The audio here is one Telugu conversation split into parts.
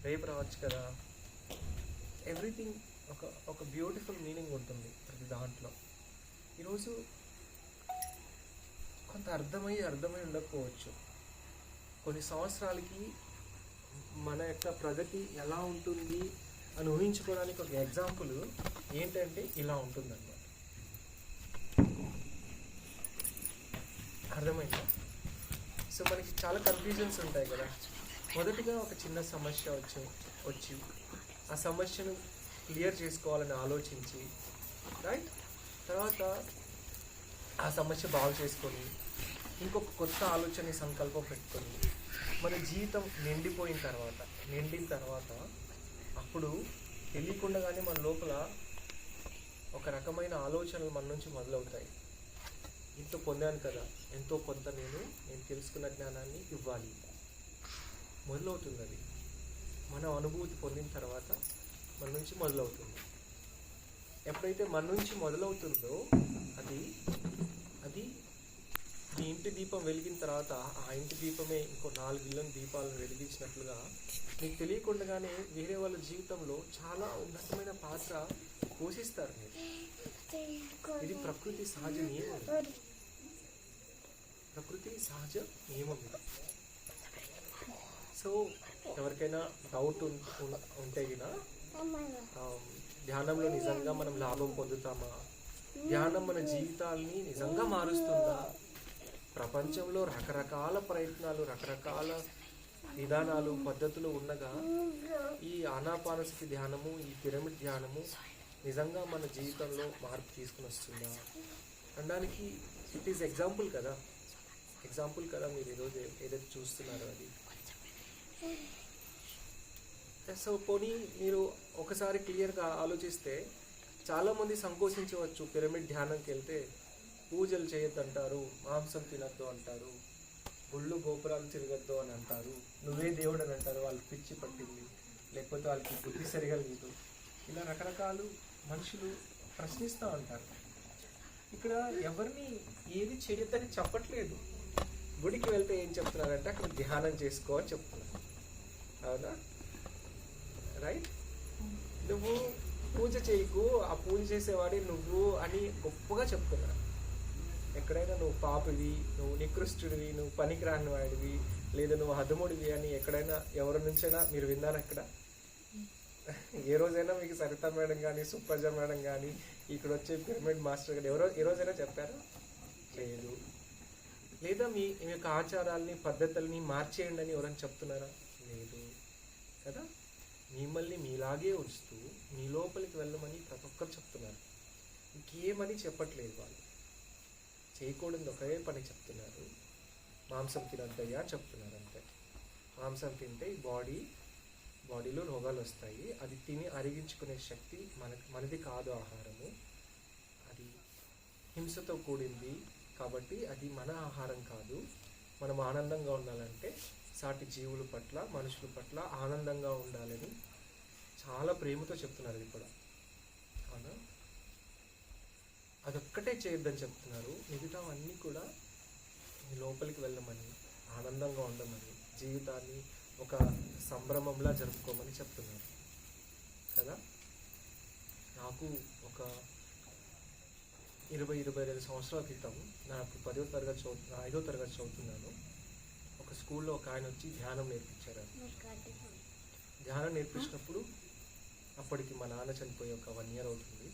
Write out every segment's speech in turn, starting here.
రేపు రావచ్చు కదా. ఎవ్రీథింగ్ ఒక ఒక బ్యూటిఫుల్ మీనింగ్ ఉంటుంది ప్రతి దాంట్లో. ఈరోజు కొంత అర్థమై ఉండకపోవచ్చు. కొన్ని సంవత్సరాలకి మన యొక్క ప్రగతి ఎలా ఉంటుంది అని ఊహించుకోవడానికి ఒక ఎగ్జాంపుల్ ఏంటంటే ఇలా ఉంటుందన్నమాట. అర్థమైందా? సో మనకి చాలా కన్ఫ్యూజన్స్ ఉంటాయి కదా. మొదటిగా ఒక చిన్న సమస్య వచ్చి ఆ సమస్యను క్లియర్ చేసుకోవాలని ఆలోచించి, రైట్, తర్వాత ఆ సమస్య బాగు చేసుకొని ఇంకొక కొత్త ఆలోచన సంకల్పం పెట్టుకొని మన జీవితం నిండిన తర్వాత అప్పుడు తెలియకుండానే మన లోపల ఒక రకమైన ఆలోచనలు మన నుంచి మొదలవుతాయి. ఇంత పొందాను కదా, ఎంతో కొంత నేను తెలుసుకున్న జ్ఞానాన్ని ఇవ్వాలి మొదలవుతుంది. అది మన అనుభూతి పొందిన తర్వాత మన నుంచి మొదలవుతుంది. ఎప్పుడైతే మన నుంచి మొదలవుతుందో అది ఈ ఇంటి దీపం వెలిగిన తర్వాత ఆ ఇంటి దీపమే ఇంకో 4 ఇళ్ళ దీపాలను వెలిగించినట్లుగా మీకు తెలియకుండానే వేరే వాళ్ళ జీవితంలో చాలా ఉన్నతమైన పాత్ర పోషిస్తారు మీరు. ఇది ప్రకృతి సహజ నియమం. ఇది. సో ఎవరికైనా డౌట్ ఉంటే గినా ధ్యానంలో నిజంగా మనం లాభం పొందుతామా? ధ్యానం మన జీవితాల్ని నిజంగా మారుస్తుందా? ప్రపంచంలో రకరకాల ప్రయత్నాలు, రకరకాల విధానాలు, పద్ధతులు ఉండగా ఈ ఆనాపానసతి ధ్యానము, ఈ పిరమిడ్ ధ్యానము నిజంగా మన జీవితంలో మార్పు తీసుకుని వస్తుందా అనడానికి ఇట్ ఈస్ ఎగ్జాంపుల్ కదా. మీరు ఈరోజు ఏదైతే చూస్తున్నారో అది. సో పోనీ మీరు ఒకసారి క్లియర్గా ఆలోచిస్తే చాలామంది సంకోచించవచ్చు. పిరమిడ్ ధ్యానంకి వెళ్తే పూజలు చేయొద్దంటారు, మాంసం తినద్దు అంటారు, గుళ్ళు గోపురాలు తిరగద్దు అని అంటారు, నువ్వే దేవుడు అని అంటారు, వాళ్ళకి పిచ్చి పట్టింది, లేకపోతే వాళ్ళకి బుద్ధి సరిగా లేదు, ఇలా రకరకాలు మనుషులు ప్రశ్నిస్తూ ఉంటారు. ఇక్కడ ఎవరిని ఏది చేయొద్దని చెప్పట్లేదు. గుడికి వెళ్తే ఏం చెప్తున్నారంటే అక్కడ ధ్యానం చేసుకో అని చెప్తున్నారు. అవునా? రైట్? నువ్వు పూజ చేయకు, ఆ పూజ చేసేవాడి నువ్వు అని గొప్పగా చెప్తున్నారు. ఎక్కడైనా నువ్వు పాపివి, నువ్వు నికృష్టుడివి, నువ్వు పనికిరాని వాడివి, లేదా నువ్వు హదముడివి అని ఎక్కడైనా ఎవరి నుంచైనా మీరు విన్నారు? అక్కడ ఏ రోజైనా మీకు సరిత మేడం కానీ, సుప్రజ మేడం కానీ, ఇక్కడ వచ్చే పిరమిడ్ మాస్టర్ కానీ ఏ రోజైనా చెప్పారా? లేదు. లేదా మీ యొక్క ఆచారాలని, పద్ధతుల్ని మార్చేయండి అని ఎవరైనా చెప్తున్నారా? లేదు కదా. మిమ్మల్ని మీలాగే ఉంచుతూ మీ లోపలికి వెళ్ళమని ప్రతి ఒక్కరు చెప్తున్నారు. ఇంకేమని చెప్పట్లేదు. వాళ్ళు చేయకూడదు ఒకే పని చెప్తున్నారు. మాంసం తినద్దయ్యా చెప్తున్నారు అంతే. మాంసం తింటే బాడీలో రోగాలు వస్తాయి. అది తిని అరిగించుకునే శక్తి మనది కాదు. ఆహారము అది హింసతో కూడింది కాబట్టి అది మన ఆహారం కాదు. మనం ఆనందంగా ఉండాలంటే సాటి జీవుల పట్ల, మనుషుల పట్ల ఆనందంగా ఉండాలని చాలా ప్రేమతో చెప్తున్నారు. ఇది కూడా అవునా? అదొక్కటే చేయొద్దని చెప్తున్నారు. మిగతావన్నీ కూడా మీ లోపలికి వెళ్ళమని, ఆనందంగా ఉండమని, జీవితాన్ని ఒక సంభ్రమంలా జరుపుకోమని చెప్తున్నారు కదా. నాకు ఒక 20-25 సంవత్సరాల క్రితం, నాకు 5వ తరగతి చదువుతున్నాను. ఒక స్కూల్లో ఒక ఆయన వచ్చి ధ్యానం నేర్పించారు. ధ్యానం నేర్పించినప్పుడు అప్పటికి మా నాన్న చనిపోయి ఒక 1 year అవుతుంది.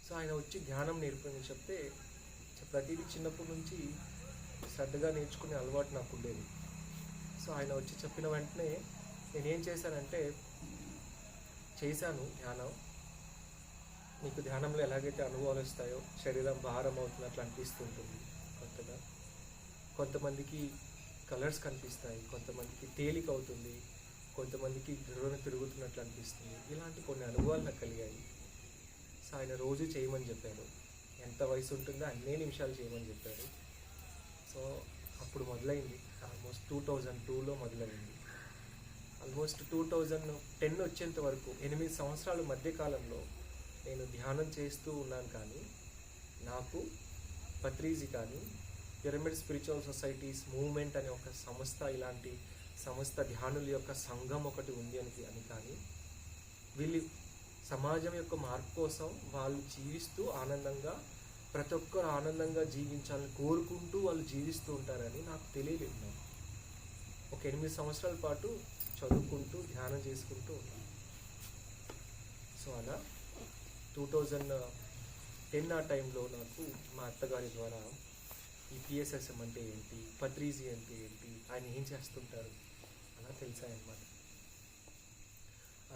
సో ఆయన వచ్చి ధ్యానం నేర్పని చెప్తే ప్రతిదీ చిన్నప్పటి నుంచి శ్రద్ధగా నేర్చుకునే అలవాటు నాకు ఉండేది. సో ఆయన వచ్చి చెప్పిన వెంటనే నేనేం చేశానంటే చేశాను ధ్యానం. నీకు ధ్యానంలో ఎలాగైతే అనుభవాలు వస్తాయో, శరీరం భారం అవుతున్నట్లు అనిపిస్తుంటుంది కొత్తగా, కొంతమందికి కలర్స్ కనిపిస్తాయి, కొంతమందికి తేలిక అవుతుంది, కొంతమందికి గిర్రున తిరుగుతున్నట్లు అనిపిస్తుంది. ఇలాంటి కొన్ని అనుభవాలు నాకు కలిగాయి. సో ఆయన రోజు చేయమని చెప్పారు. ఎంత వయసు ఉంటుందో అన్నే నిమిషాలు చేయమని చెప్పారు. సో అప్పుడు మొదలైంది. ఆల్మోస్ట్ 2002లో మొదలైంది. ఆల్మోస్ట్ 2010 వచ్చేంత వరకు 8 సంవత్సరాల మధ్యకాలంలో నేను ధ్యానం చేస్తూ ఉన్నాను. కానీ నాకు పత్రిజీ కానీ, పిరమిడ్ స్పిరిచువల్ సొసైటీస్ మూవ్మెంట్ అనే ఒక సంస్థ ఇలాంటి సమస్త ధ్యానుల యొక్క సంఘం ఒకటి ఉంది అని కానీ వీళ్ళు సమాజం యొక్క మార్పు కోసం వాళ్ళు జీవిస్తూ ఆనందంగా, ప్రతి ఒక్కరు ఆనందంగా జీవించాలని కోరుకుంటూ వాళ్ళు జీవిస్తూ ఉంటారని నాకు తెలియలేదు. నాకు ఒక 8 సంవత్సరాల పాటు చదువుకుంటూ ధ్యానం చేసుకుంటూ ఉన్నాను. సో అలా 2010 ఆ టైంలో నాకు మా అత్తగారి ద్వారా ఈ పిఎస్ఎస్ఎం అంటే ఏంటి, పత్రీజీ అంటే ఏంటి, ఆయన ఏం చేస్తుంటారు అలా తెలిసాయన్నమాట.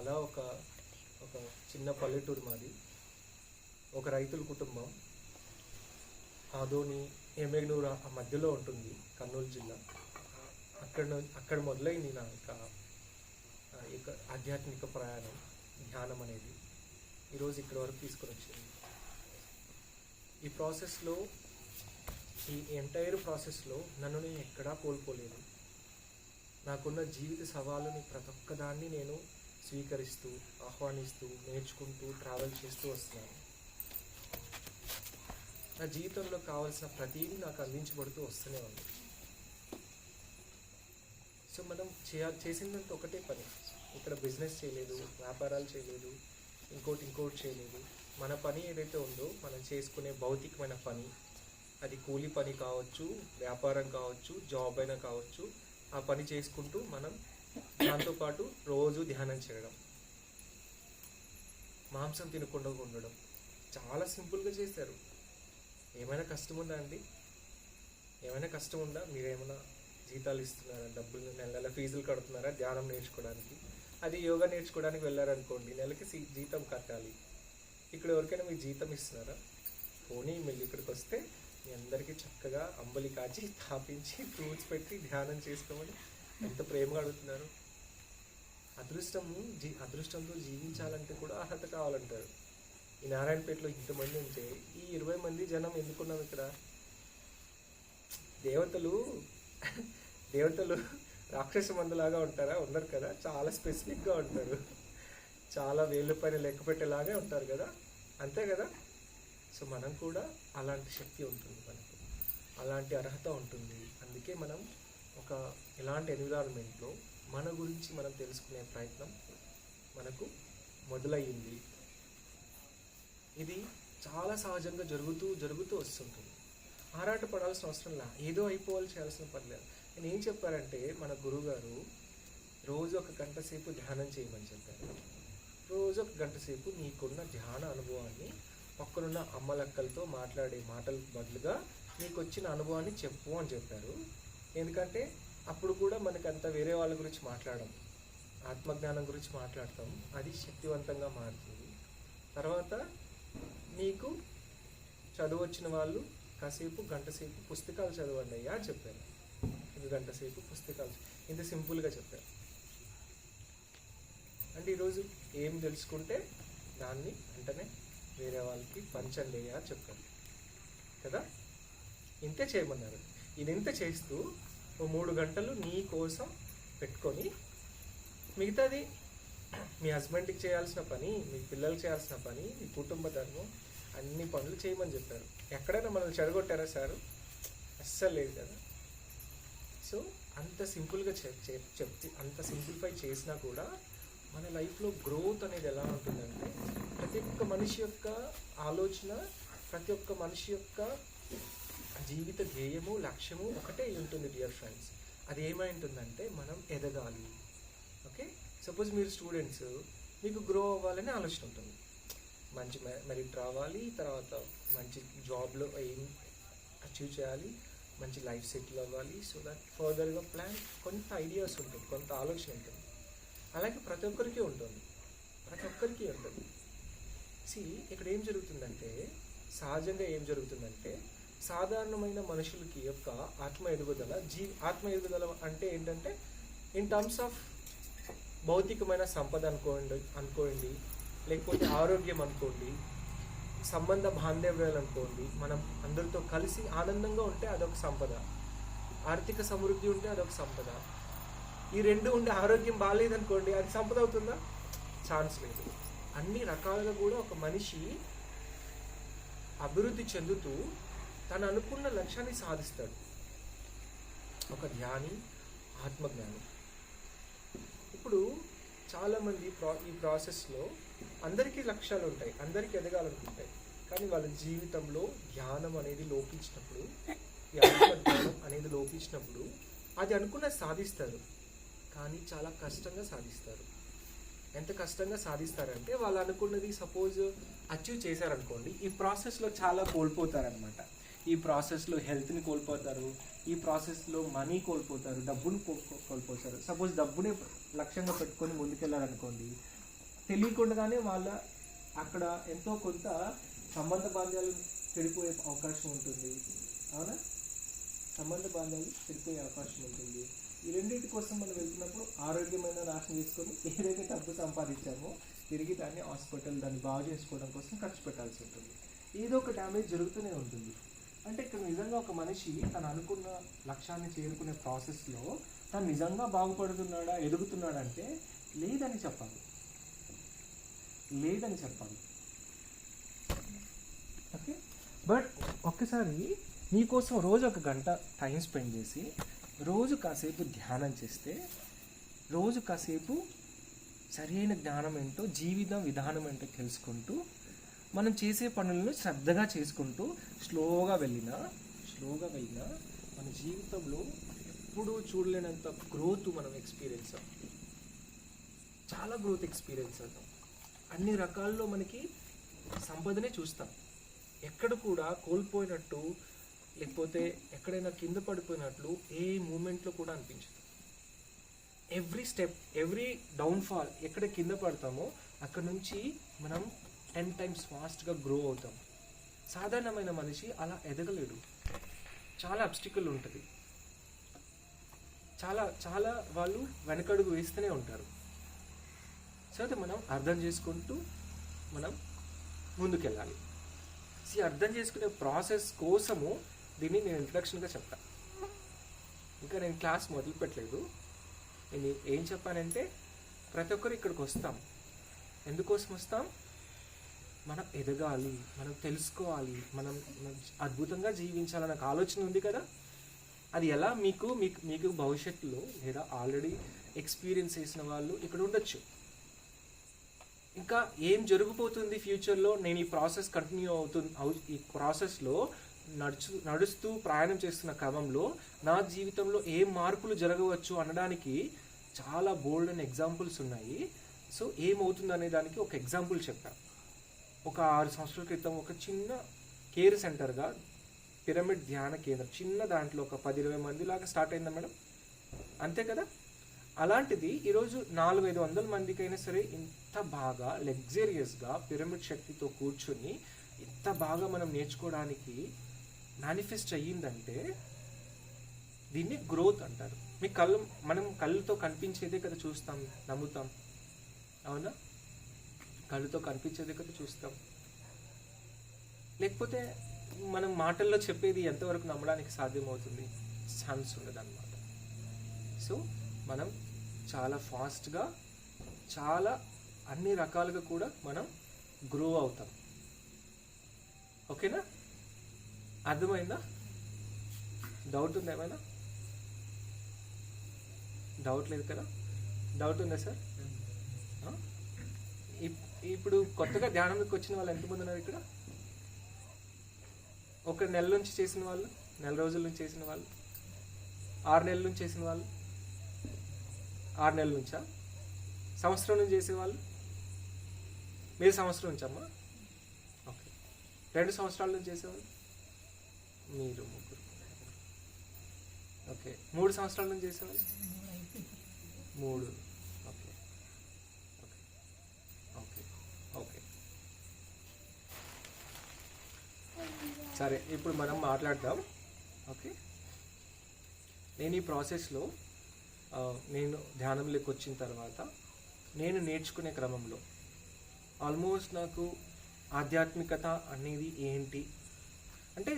అలా ఒక చిన్న పల్లెటూరు మాది, ఒక రైతుల కుటుంబం, ఆదోని ఎమ్మెగనూరు ఆ మధ్యలో ఉంటుంది, కర్నూలు జిల్లా. అక్కడ మొదలైంది నా ఇక ఆధ్యాత్మిక ప్రయాణం, ధ్యానం అనేది ఈరోజు ఇక్కడ వరకు తీసుకొని వచ్చింది. ఈ ప్రాసెస్లో, ఈ ఎంటైర్ ప్రాసెస్లో నన్ను నేను ఎక్కడా కోల్పోలేదు. నాకున్న జీవిత సవాలుని ప్రతి ఒక్కదాన్ని నేను స్వీకరిస్తూ, ఆహ్వానిస్తూ, నేర్చుకుంటూ, ట్రావెల్ చేస్తూ వస్తున్నాను. నా జీవితంలో కావాల్సిన ప్రతిదీ నాకు అందించబడుతూ వస్తూనే ఉంది. సో మనం చేసిందంతా ఒకటే పని. ఇక్కడ బిజినెస్ చేయలేదు, వ్యాపారాలు చేయలేదు, ఇంకోటి చేయలేదు. మన పని ఏదైతే ఉందో, మనం చేసుకునే భౌతికమైన పని, అది కూలి పని కావచ్చు, వ్యాపారం కావచ్చు, జాబ్ అయినా కావచ్చు, ఆ పని చేసుకుంటూ మనం దాంతోపాటు రోజు ధ్యానం చేయడం, మాంసం తినకుండా ఉండడం. చాలా సింపుల్గా చేశారు. ఏమైనా కష్టం ఉందా అండి? ఏమైనా కష్టం ఉందా? మీరేమైనా జీతాలు ఇస్తున్నారా, డబ్బులు నెల ఫీజులు కడుతున్నారా ధ్యానం నేర్చుకోవడానికి? అది యోగా నేర్చుకోవడానికి వెళ్ళారనుకోండి, నెలకి జీతం కట్టాలి. ఇక్కడ ఎవరికైనా మీకు జీతం ఇస్తున్నారా? పోనీ మళ్ళీ ఇక్కడికి వస్తే మీ అందరికీ చక్కగా అంబలి కాచి, తాపించి, ఫ్రూట్స్ పెట్టి ధ్యానం చేసుకోమని ఎంత ప్రేమగా అడుగుతున్నారు. అదృష్టంతో జీవించాలంటే కూడా అర్హత కావాలంటారు. ఈ నారాయణపేటలో ఇంతమంది ఉంటే ఈ 20 మంది జనం ఎందుకున్నాం ఇక్కడ? దేవతలు రాక్షస మందులాగా ఉంటారా? ఉండరు కదా, చాలా స్పెసిఫిక్గా ఉంటారు. చాలా వేళ్ళ పైన లెక్క పెట్టేలాగే ఉంటారు కదా, అంతే కదా. సో మనం కూడా అలాంటి శక్తి ఉంటుంది, మనకు అలాంటి అర్హత ఉంటుంది. అందుకే మనం ఇలాంటి ఎన్విరాన్మెంట్లో మన గురించి మనం తెలుసుకునే ప్రయత్నం మనకు మొదలయ్యింది. ఇది చాలా సహజంగా జరుగుతూ వస్తుంటుంది. ఆరాట పడాల్సిన అవసరం లేదు, ఏదో అయిపోవాలి చేయాల్సిన పని లేదు. నేను ఏం చెప్పారంటే, మన గురువుగారు రోజు 1 గంట సేపు ధ్యానం చేయమని చెప్పారు. రోజు 1 గంట సేపు నీకున్న ధ్యాన అనుభవాన్ని పక్కనున్న అమ్మలక్కలతో మాట్లాడే మాటల బదులుగా నీకు వచ్చిన అనుభవాన్ని చెప్పు అని చెప్పారు. ఎందుకంటే అప్పుడు కూడా మనకంత వేరే వాళ్ళ గురించి మాట్లాడడం, ఆత్మజ్ఞానం గురించి మాట్లాడతాం, అది శక్తివంతంగా మారుతుంది. తర్వాత నీకు చదువు వచ్చిన వాళ్ళు గంట సేపు పుస్తకాలు చదవండి అయ్యా అని చెప్పారు. 1 గంట సేపు పుస్తకాలు, ఇంత సింపుల్గా చెప్పారు. అంటే ఈరోజు ఏం తెలుసుకుంటే దాన్ని వెంటనే వేరే వాళ్ళకి పంచండి అయ్యా అని చెప్పారు కదా. ఇంతే చేయమన్నారు. ఇంత చేస్తూ 3 గంటలు నీ కోసం పెట్టుకొని, మిగతాది మీ హస్బెండ్కి చేయాల్సిన పని, మీ పిల్లలు చేయాల్సిన పని, మీ కుటుంబ ధర్మం, అన్ని పనులు చేయమని చెప్పారు. ఎక్కడైనా మనల్ని చెడగొట్టారా సారు? అస్సలు లేదు కదా. సో అంత సింపుల్గా చెప్తే, అంత సింప్లిఫై చేసినా కూడా మన లైఫ్లో గ్రోత్ అనేది ఎలా ఉంటుందంటే, ప్రతి ఒక్క మనిషి యొక్క ఆలోచన, ప్రతి ఒక్క మనిషి యొక్క జీవిత ధ్యేయము, లక్ష్యము ఒకటే ఉంటుంది డియర్ ఫ్రెండ్స్. అది ఏమై ఉంటుందంటే, మనం ఎదగాలి. ఓకే, సపోజ్ మీరు స్టూడెంట్స్, మీకు గ్రో అవ్వాలని ఆలోచన ఉంటుంది. మంచి మెరిట్ రావాలి, తర్వాత మంచి జాబ్లో ఏం అచీవ్ చేయాలి, మంచి లైఫ్ సెటిల్ అవ్వాలి. సో దట్ ఫర్దర్గా ప్లాన్, కొంత ఐడియాస్ ఉంటుంది, కొంత ఆలోచన ఉంటుంది. అలాగే ప్రతి ఒక్కరికి ఉంటుంది. ఇక్కడ ఏం జరుగుతుందంటే, సహజంగా ఏం జరుగుతుందంటే, సాధారణమైన మనుషులకి యొక్క ఆత్మ ఎదుగుదల అంటే ఏంటంటే, ఇన్ టర్మ్స్ ఆఫ్ భౌతికమైన సంపద అనుకోండి, లేకపోతే ఆరోగ్యం అనుకోండి, సంబంధ బాంధవ్యాలు అనుకోండి, మనం అందరితో కలిసి ఆనందంగా ఉంటే అదొక సంపద, ఆర్థిక సమృద్ధి ఉంటే అదొక సంపద. ఈ 2 ఉంటే ఆరోగ్యం బాగాలేదనుకోండి, అది సంపద అవుతుందా? ఛాన్స్ లేదు. అన్ని రకాలుగా కూడా ఒక మనిషి అభివృద్ధి చెందుతూ తను అనుకున్న లక్ష్యాన్ని సాధిస్తాడు. ఒక ధ్యాని, ఆత్మజ్ఞాని ఇప్పుడు చాలామంది ఈ ప్రాసెస్లో అందరికీ లక్ష్యాలు ఉంటాయి, అందరికీ ఎదగాలనుకుంటాయి. కానీ వాళ్ళ జీవితంలో ధ్యానం అనేది లోపించినప్పుడు, ఈ ఆత్మజ్ఞానం అనేది లోపించినప్పుడు అది అనుకున్నది సాధిస్తారు, కానీ చాలా కష్టంగా సాధిస్తారు. ఎంత కష్టంగా సాధిస్తారంటే వాళ్ళు అనుకున్నది సపోజ్ అచీవ్ చేశారనుకోండి, ఈ ప్రాసెస్లో చాలా కోల్పోతారనమాట. ఈ ప్రాసెస్లో హెల్త్ని కోల్పోతారు, ఈ ప్రాసెస్లో మనీ కోల్పోతారు, డబ్బును కోల్పోతారు. సపోజ్ డబ్బునే లక్ష్యంగా పెట్టుకొని ముందుకెళ్ళారనుకోండి, తెలియకుండానే వాళ్ళ అక్కడ ఎంతో కొంత సంబంధ బాంధాలు చెడిపోయే అవకాశం ఉంటుంది. అవునా? సంబంధ బాంధాలు చెడిపోయే అవకాశం ఉంటుంది. ఈ రెండింటి కోసం మనం వెళ్తున్నప్పుడు ఆరోగ్యమైన నాశనం చేసుకొని ఏదైతే డబ్బు సంపాదించామో తిరిగి దాన్ని హాస్పిటల్ దాన్ని బాగు చేసుకోవడం కోసం ఖర్చు పెట్టాల్సి ఉంటుంది. ఏదో ఒక డ్యామేజ్ జరుగుతూనే ఉంటుంది. అంటే ఇక్కడ నిజంగా ఒక మనిషి తను అనుకున్న లక్ష్యాన్ని చేరుకునే ప్రాసెస్లో తను నిజంగా బాగుపడుతున్నాడా, ఎదుగుతున్నాడంటే లేదని చెప్పాలి. ఓకే, బట్ ఒక్కసారి మీకోసం రోజు 1 గంట టైం స్పెండ్ చేసి రోజు కాసేపు ధ్యానం చేస్తే, రోజు కాసేపు సరైన జ్ఞానం ఏంటో, జీవితం విధానం ఏంటో తెలుసుకుంటూ మనం చేసే పనులను శ్రద్ధగా చేసుకుంటూ స్లోగా వెళ్ళినా మన జీవితంలో ఎప్పుడూ చూడలేనంత గ్రోత్ మనం ఎక్స్పీరియన్స్ అవుతాం. చాలా గ్రోత్ ఎక్స్పీరియన్స్ అవుతాం. అన్ని రకాల్లో మనకి సంపదనే చూస్తాం. ఎక్కడ కూడా కోల్పోయినట్టు లేకపోతే ఎక్కడైనా కింద పడిపోయినట్లు ఏ మూమెంట్లో కూడా అనిపించదు. ఎవ్రీ స్టెప్, ఎవ్రీ డౌన్ఫాల్, ఎక్కడ కింద పడతామో అక్కడ నుంచి మనం 10 times ఫాస్ట్గా గ్రో అవుతాం. సాధారణమైన మనిషి అలా ఎదగలేడు. చాలా అబ్స్టికల్ ఉంటుంది. చాలా వాళ్ళు వెనకడుగు వేస్తూనే ఉంటారు. సో అది మనం అర్థం చేసుకుంటూ మనం ముందుకెళ్ళాలి. అర్థం చేసుకునే ప్రాసెస్ కోసము దీన్ని నేను ఇంట్రడక్షన్గా చెప్తాను. ఇంకా నేను క్లాస్ మొదలు పెట్టలేదు. నేను ఏం చెప్పానంటే ప్రతి ఒక్కరు ఇక్కడికి వస్తాం. ఎందుకోసం వస్తాం? మనం ఎదగాలి, మనం తెలుసుకోవాలి, మనం అద్భుతంగా జీవించాలన్న ఆలోచన ఉంది కదా. అది ఎలా మీకు భవిష్యత్తులో లేదా ఆల్రెడీ ఎక్స్పీరియన్స్ చేసిన వాళ్ళు ఇక్కడ ఉండొచ్చు. ఇంకా ఏం జరగబోతుంది ఫ్యూచర్లో, నేను ఈ ప్రాసెస్ కంటిన్యూ ఈ ప్రాసెస్లో నడుస్తూ ప్రయాణం చేస్తున్న క్రమంలో నా జీవితంలో ఏం మార్పులు జరగవచ్చు అనడానికి చాలా బోల్డ్ అండ్ ఎగ్జాంపుల్స్ ఉన్నాయి. సో ఏమవుతుంది అనే దానికి ఒక ఎగ్జాంపుల్ చెప్పాను. ఒక 6 సంవత్సరాల క్రితం ఒక చిన్న కేర్ సెంటర్గా పిరమిడ్ ధ్యాన కేంద్రం, చిన్న దాంట్లో ఒక 10-20 మంది లాగా స్టార్ట్ అయిందా మేడం? అంతే కదా. అలాంటిది ఈరోజు 400-500 మందికైనా సరే ఇంత బాగా లగ్జరియస్గా పిరమిడ్ శక్తితో కూర్చొని ఇంత బాగా మనం నేర్చుకోవడానికి మేనిఫెస్ట్ అయ్యిందంటే దీన్ని గ్రోత్ అంటారు. మనం కళ్ళతో కనిపించేదే కదా చూస్తాం, నమ్ముతాం. అవునా? కళ్ళతో కనిపించేదే కదా చూస్తాం. లేకపోతే మనం మాటల్లో చెప్పేది ఎంతవరకు నమ్మడానికి సాధ్యమవుతుంది? ఛాన్స్ ఉండదన్నమాట. సో మనం చాలా ఫాస్ట్గా, చాలా అన్ని రకాలుగా కూడా మనం గ్రో అవుతాం. ఓకేనా? అర్థమైందా? డౌట్ ఉందా? ఏమైనా డౌట్ లేదు కదా? డౌట్ ఉందా సార్? ఇప్పుడు కొత్తగా ధ్యానంలోకి వచ్చిన వాళ్ళు ఎంతమంది ఉన్నారు ఇక్కడ? ఒక నెల నుంచి చేసిన వాళ్ళు, 4 రోజుల నుంచి చేసిన వాళ్ళు, 6 నెలల నుంచి చేసిన వాళ్ళు, 6 నెలల నుంచా? సంవత్సరం నుంచి చేసేవాళ్ళు? మీరు సంవత్సరం నుంచమ్మా? ఓకే. 2 సంవత్సరాల నుంచి చేసేవాళ్ళు? మీరు 3. ఓకే. 3 సంవత్సరాల నుంచి చేసేవాళ్ళు? 3. ఓకే ఓకే ఓకే ఓకే సరే, ఇప్పుడు మనం మాట్లాడదాం. ఓకే. నేను ఈ ప్రాసెస్లో నేను ధ్యానంలోకి వచ్చిన తర్వాత నేను నేర్చుకునే క్రమంలో ఆల్మోస్ట్ నాకు ఆధ్యాత్మికత అనేది ఏంటి అంటే,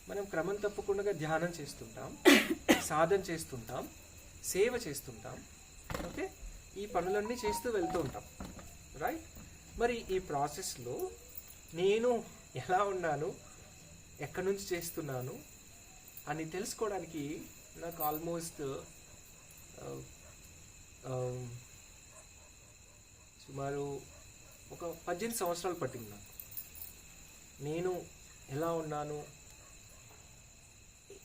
మనం క్రమం తప్పకుండా ధ్యానం చేస్తుంటాం, సాధన చేస్తుంటాం, సేవ చేస్తుంటాం. ఓకే. ఈ పనులన్నీ చేస్తూ వెళ్తూ ఉంటాం, రైట్? మరి ఈ ప్రాసెస్లో నేను ఎలా ఉన్నాను, ఎక్కడి నుంచి చేస్తున్నాను అని తెలుసుకోవడానికి నాకు ఆల్మోస్ట్ సుమారు ఒక 18 సంవత్సరాలు పట్టింది నాకు. నేను ఎలా ఉన్నాను,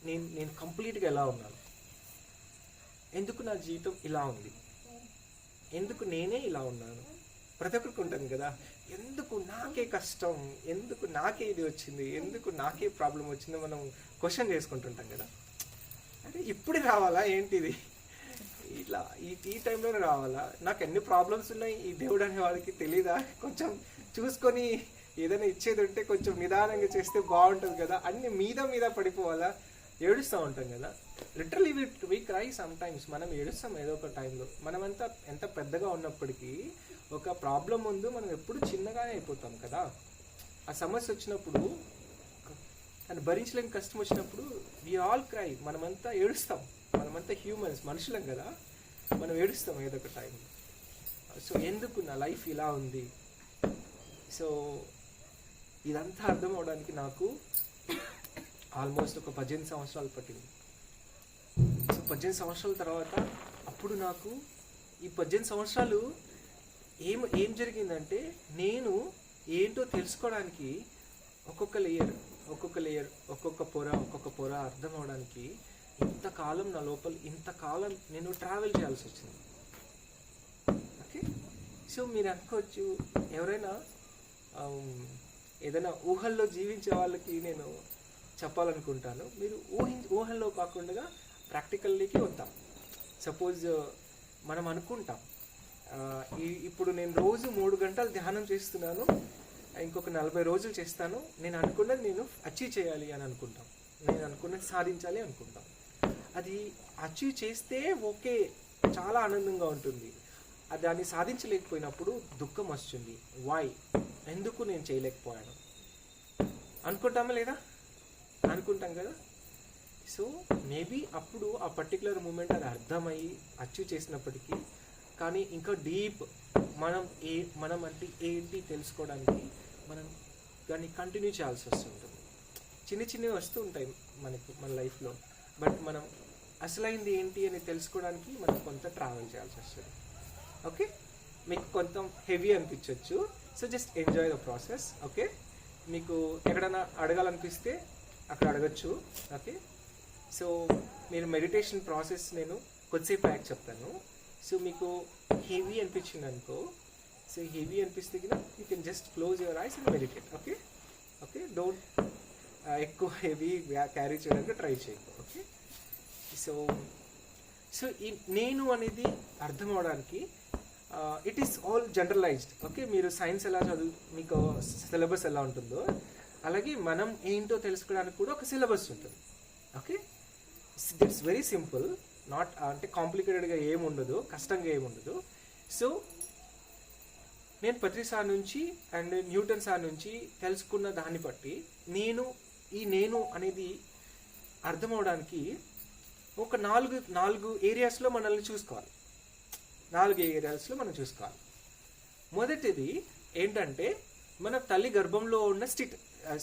నేను కంప్లీట్గా ఎలా ఉన్నాను, ఎందుకు నా జీవితం ఇలా ఉంది, ఎందుకు నేనే ఇలా ఉన్నాను. ప్రతి ఒక్కరికి ఉంటుంది కదా, ఎందుకు నాకే కష్టం, ఎందుకు నాకే ఇది వచ్చింది, ఎందుకు నాకే ప్రాబ్లం వచ్చిందో మనం క్వశ్చన్ చేసుకుంటుంటాం కదా. అంటే ఇప్పుడు రావాలా ఏంటిది, ఇట్లా ఈ టైంలోనే రావాలా, నాకు ఎన్ని ప్రాబ్లమ్స్ ఉన్నాయి ఈ దేవుడు అనే వాడికి తెలీదా, కొంచెం చూసుకొని ఏదైనా ఇచ్చేది ఉంటే కొంచెం నిదానంగా చేస్తే బాగుంటుంది కదా, అన్ని మీద పడిపోవాలా, ఏడుస్తూ ఉంటాం కదా. లిటరలీ వి క్రై సమ్ టైమ్స్. మనం ఏడుస్తాం ఏదో ఒక టైంలో. మనమంతా ఎంత పెద్దగా ఉన్నప్పటికీ ఒక ప్రాబ్లం ముందు మనం ఎప్పుడు చిన్నగానే అయిపోతాం కదా. ఆ సమస్య వచ్చినప్పుడు, అని భరించలేని కష్టం వచ్చినప్పుడు వి ఆల్ క్రై, మనమంతా ఏడుస్తాం. మనమంతా హ్యూమన్స్, మనుషులం కదా, మనం ఏడుస్తాం ఏదో ఒక టైంలో. సో ఎందుకు నా లైఫ్ ఇలా ఉంది. సో ఇదంతా అర్థం అవడానికి నాకు ఆల్మోస్ట్ ఒక 18 సంవత్సరాలు పట్టింది. సో 18 సంవత్సరాల తర్వాత అప్పుడు నాకు ఈ 18 సంవత్సరాలు ఏం జరిగిందంటే, నేను ఏంటో తెలుసుకోవడానికి ఒక్కొక్క లేయర్ ఒక్కొక్క పొర అర్థం అవడానికి ఇంతకాలం నా లోపల ఇంతకాలం నేను ట్రావెల్ చేయాల్సి వచ్చింది. ఓకే, సో మీరు అనుకోవచ్చు, ఎవరైనా ఏదైనా ఊహల్లో జీవించే వాళ్ళకి నేను చెప్పాలనుకుంటాను, మీరు ఊహల్లో కాకుండా ప్రాక్టికల్లోకి వద్దాం. సపోజ్ మనం అనుకుంటాం, ఇప్పుడు నేను రోజు 3 గంటలు ధ్యానం చేస్తున్నాను, ఇంకొక 40 రోజులు చేస్తాను, నేను అనుకున్నది నేను అచీవ్ చేయాలి అని అనుకుంటాం, నేను అనుకున్నది సాధించాలి అనుకుంటాం. అది అచీవ్ చేస్తే ఓకే, చాలా ఆనందంగా ఉంటుంది. దాన్ని సాధించలేకపోయినప్పుడు దుఃఖం వస్తుంది. వై, ఎందుకు నేను చేయలేకపోయాను అనుకుంటామా లేదా? అనుకుంటాం కదా. సో మేబీ అప్పుడు ఆ పర్టికులర్ మూమెంట్ అది అర్థమయ్యి అచీవ్ చేసినప్పటికీ, కానీ ఇంకా డీప్ మనం అంటే ఏంటి తెలుసుకోవడానికి మనం దాన్ని కంటిన్యూ చేయాల్సి వస్తుంటుంది. చిన్నవి వస్తూ ఉంటాయి మన లైఫ్లో, బట్ మనం అసలైంది ఏంటి అని తెలుసుకోవడానికి మనం కొంత ట్రావెల్ చేయాల్సి వస్తుంది. ఓకే, మీకు కొంత హెవీ అనిపించవచ్చు, so just enjoy the process. Okay, మీకు ఎక్కడైనా అడగాలనిపిస్తే అక్కడ అడగచ్చు. ఓకే, సో మీరు మెడిటేషన్ ప్రాసెస్ నేను కొద్దిసేపు బ్యాక్ చెప్తాను. సో మీకు హెవీ అనిపించింది అనుకో, సో హెవీ అనిపిస్తే కదా you can just close your eyes and meditate. Okay, don't ఎక్కువ హెవీ క్యారీ చేయడానికి ట్రై చేయకు. ఓకే, సో ఈ నేను అనేది అర్థం అవడానికి it is all generalised. Okay, మీరు సైన్స్ ఎలా మీకు సిలబస్ ఎలా ఉంటుందో అలాగే మనం ఏంటో తెలుసుకోవడానికి కూడా ఒక సిలబస్ ఉంటుంది. Okay, it's very simple, not అంటే కాంప్లికేటెడ్గా ఏముండదు, కష్టంగా ఏముండదు. సో నేను పత్రి సార్ నుంచి అండ్ న్యూటన్ సార్ నుంచి తెలుసుకున్న దాన్ని బట్టి నేను అనేది అర్థం అవడానికి ఒక నాలుగు ఏరియాస్లో మనల్ని చూసుకోవాలి. 4 ఏరియాస్లో మనం చూసుకోవాలి. మొదటిది ఏంటంటే మన తల్లి గర్భంలో ఉన్న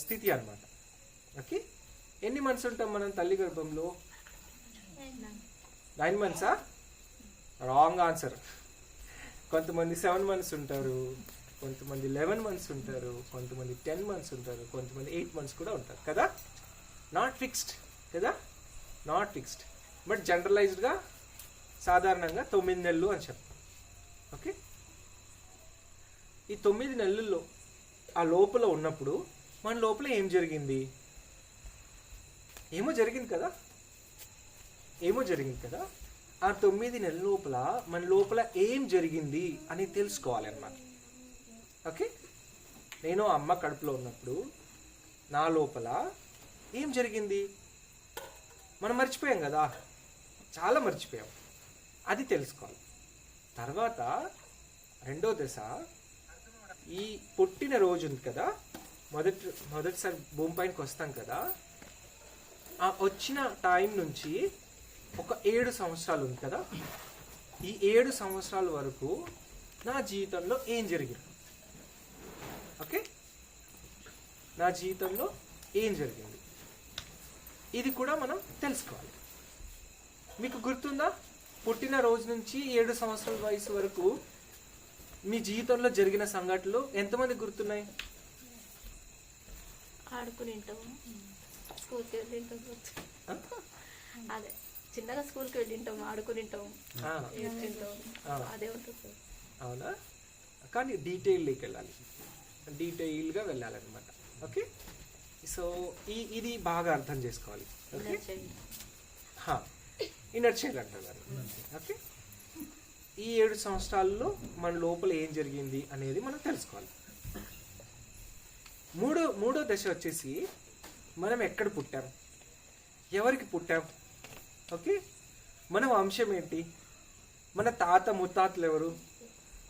స్థితి అన్నమాట. ఓకే, ఎన్ని మంత్స్ ఉంటాం మనం తల్లి గర్భంలో? 9 మంత్సా? Wrong answer. కొంతమంది 7 మంత్స్ ఉంటారు, కొంతమంది 11 మంత్స్ ఉంటారు, కొంతమంది 10 మంత్స్ ఉంటారు, కొంతమంది 8 మంత్స్ కూడా ఉంటారు కదా. నాట్ ఫిక్స్డ్ కదా, నాట్ ఫిక్స్డ్, బట్ జనరలైజ్డ్గా సాధారణంగా 9 నెలలు అని చెప్తాం. ఓకే, ఈ 9 నెలల్లో ఆ లోపల ఉన్నప్పుడు మన లోపల ఏం జరిగింది? ఏమో జరిగింది కదా. ఆ 9 నెలల లోపల మన లోపల ఏం జరిగింది అని తెలుసుకోవాలి అన్నమాట. ఓకే, నేను అమ్మ కడుపులో ఉన్నప్పుడు నా లోపల ఏం జరిగింది మనం మర్చిపోయాం కదా, చాలా మర్చిపోయాం, అది తెలుసుకోవాలి. తర్వాత రెండో దశ, ఈ పుట్టిన రోజు ఉంది కదా, మొదటిసారి భూమి పైనకి వస్తాం కదా, ఆ వచ్చిన టైం నుంచి ఒక 7 సంవత్సరాలు ఉంది కదా, ఈ 7 సంవత్సరాల వరకు నా జీవితంలో ఏం జరిగింది? ఓకే, నా జీవితంలో ఏం జరిగింది ఇది కూడా మనం తెలుసుకోవాలి. మీకు గుర్తుందా, పుట్టిన రోజు నుంచి 7 సంవత్సరాల వయసు వరకు మీ జీవితంలో జరిగిన సంఘటనలు ఎంతమంది గుర్తున్నాయి? ఆడుకుని ఉంటాము, స్కూల్కి వెళ్ళి ఉంటాం, అదే చిన్నగా స్కూల్కి వెళ్ళి ఉంటాము, ఆడుకుని ఉంటాము, అదే ఉంటుంది సార్. అవునా? కానీ డీటెయిల్లోకి వెళ్ళాలి, డీటెయిల్గా వెళ్ళాలన్నమాట. ఓకే, సో ఇది బాగా అర్థం చేసుకోవాలి. ఓకే, ఇన్నర్ చైల్డ్ అంటారు. ఓకే, ఈ 7 సంవత్సరాల్లో మన లోపల ఏం జరిగింది అనేది మనం తెలుసుకోవాలి. మూడో దశ వచ్చేసి మనం ఎక్కడ పుట్టాం, ఎవరికి పుట్టాం, ఓకే, మన వంశం ఏంటి, మన తాత ముత్తాతలు ఎవరు,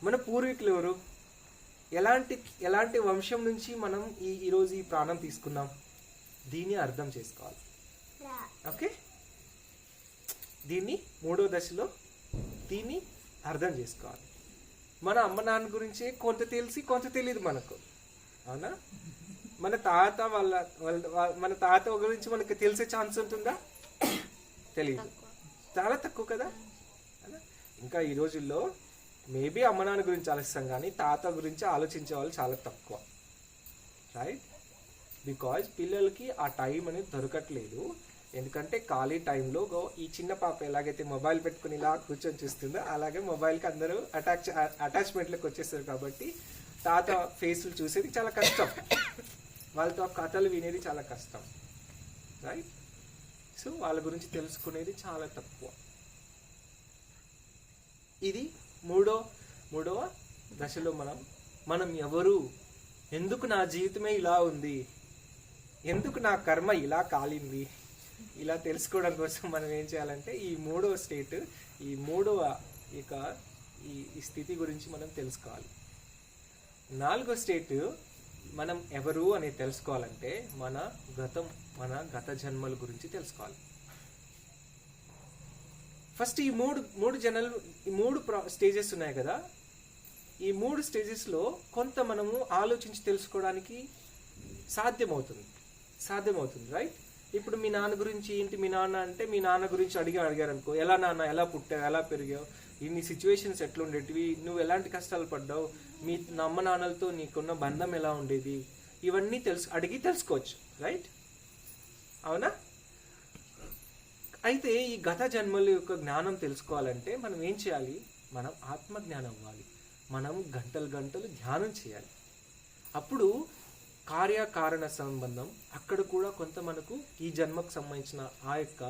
మన పూర్వీకులు ఎవరు, ఎలాంటి వంశం నుంచి మనం ఈరోజు ఈ ప్రాణం తీసుకున్నాం, దీన్ని అర్థం చేసుకోవాలి. ఓకే, దీన్ని మూడో దశలో దీన్ని అర్థం చేసుకోవాలి. మన అమ్మ నాన్న గురించి కొంత తెలిసి కొంత తెలియదు మనకు, అవునా? మన తాత గురించి మనకు తెలిసే ఛాన్స్ ఉంటుందా? తెలియదు, చాలా తక్కువ కదా. ఇంకా ఈ రోజుల్లో మేబీ అమ్మ నాన్న గురించి ఆలోచిస్తాం కానీ తాత గురించి ఆలోచించే వాళ్ళు చాలా తక్కువ, రైట్? బికాజ్ పిల్లలకి ఆ టైం అనేది దొరకట్లేదు. ఎందుకంటే ఖాళీ టైంలో ఈ చిన్న పాప ఎలాగైతే మొబైల్ పెట్టుకుని ఇలా కూర్చొని చూస్తుందో అలాగే మొబైల్కి అందరూ అటాచ్మెంట్లోకి వచ్చేస్తారు. కాబట్టి తాత ఫేస్లు చూసేది చాలా కష్టం, వాళ్ళతో కథలు వినేది చాలా కష్టం, రైట్? సో వాళ్ళ గురించి తెలుసుకునేది చాలా తక్కువ. ఇది మూడవ దశలో మనం ఎవరు, ఎందుకు నా జీవితమే ఇలా ఉంది, ఎందుకు నా కర్మ ఇలా కాలింది, ఇలా తెలుసుకోవడం కోసం మనం ఏం చేయాలంటే ఈ మూడవ స్టేట్, ఈ మూడవ ఈ స్థితి గురించి మనం తెలుసుకోవాలి. 4వ స్టేట్ మనం ఎవరు అనేది తెలుసుకోవాలంటే మన గత జన్మల గురించి తెలుసుకోవాలి. ఫస్ట్ ఈ మూడు స్టేజెస్ ఉన్నాయి కదా, ఈ 3 స్టేజెస్లో కొంత మనము ఆలోచించి తెలుసుకోవడానికి సాధ్యమవుతుంది, రైట్? ఇప్పుడు మీ నాన్న గురించి ఏంటి, మీ నాన్న అంటే మీ నాన్న గురించి అడిగారు అనుకో, ఎలా నాన్న, ఎలా పుట్టావు, ఎలా పెరిగావు, ఇన్ని సిచ్యువేషన్స్ ఎట్లుండేటివి, నువ్వు ఎలాంటి కష్టాలు పడ్డావు, మీ అమ్మ నాన్నలతో నీకున్న బంధం ఎలా ఉండేది, ఇవన్నీ అడిగి తెలుసుకోవచ్చు, రైట్? అవునా? అయితే ఈ గత జన్మల యొక్క జ్ఞానం తెలుసుకోవాలంటే మనం ఏం చేయాలి? మనం ఆత్మజ్ఞానం అవ్వాలి, మనం గంటలు ధ్యానం చేయాలి. అప్పుడు కార్యకారణ సంబంధం అక్కడ కూడా కొంత మనకు ఈ జన్మకు సంబంధించిన ఆ యొక్క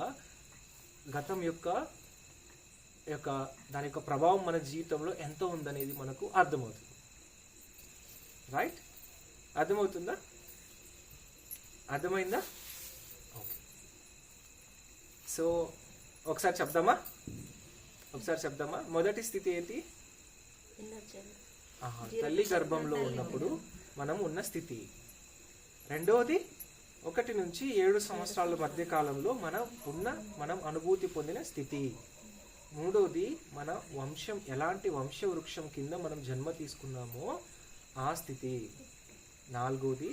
గతం యొక్క దాని యొక్క ప్రభావం మన జీవితంలో ఎంత ఉందనేది మనకు అర్థమవుతుంది, రైట్? అర్థమవుతుందా? అర్థమైందా? ఓకే, సో ఒకసారి చెప్దామా? మొదటి స్థితి ఏంటి? తల్లి గర్భంలో ఉన్నప్పుడు మనం ఉన్న స్థితి. రెండవది 1 నుంచి 7 సంవత్సరాల మధ్య కాలంలో మనం అనుభూతి పొందిన స్థితి. మూడవది మన వంశం, ఎలాంటి వంశ వృక్షం కింద మనం జన్మ తీసుకున్నామో ఆ స్థితి. 4వది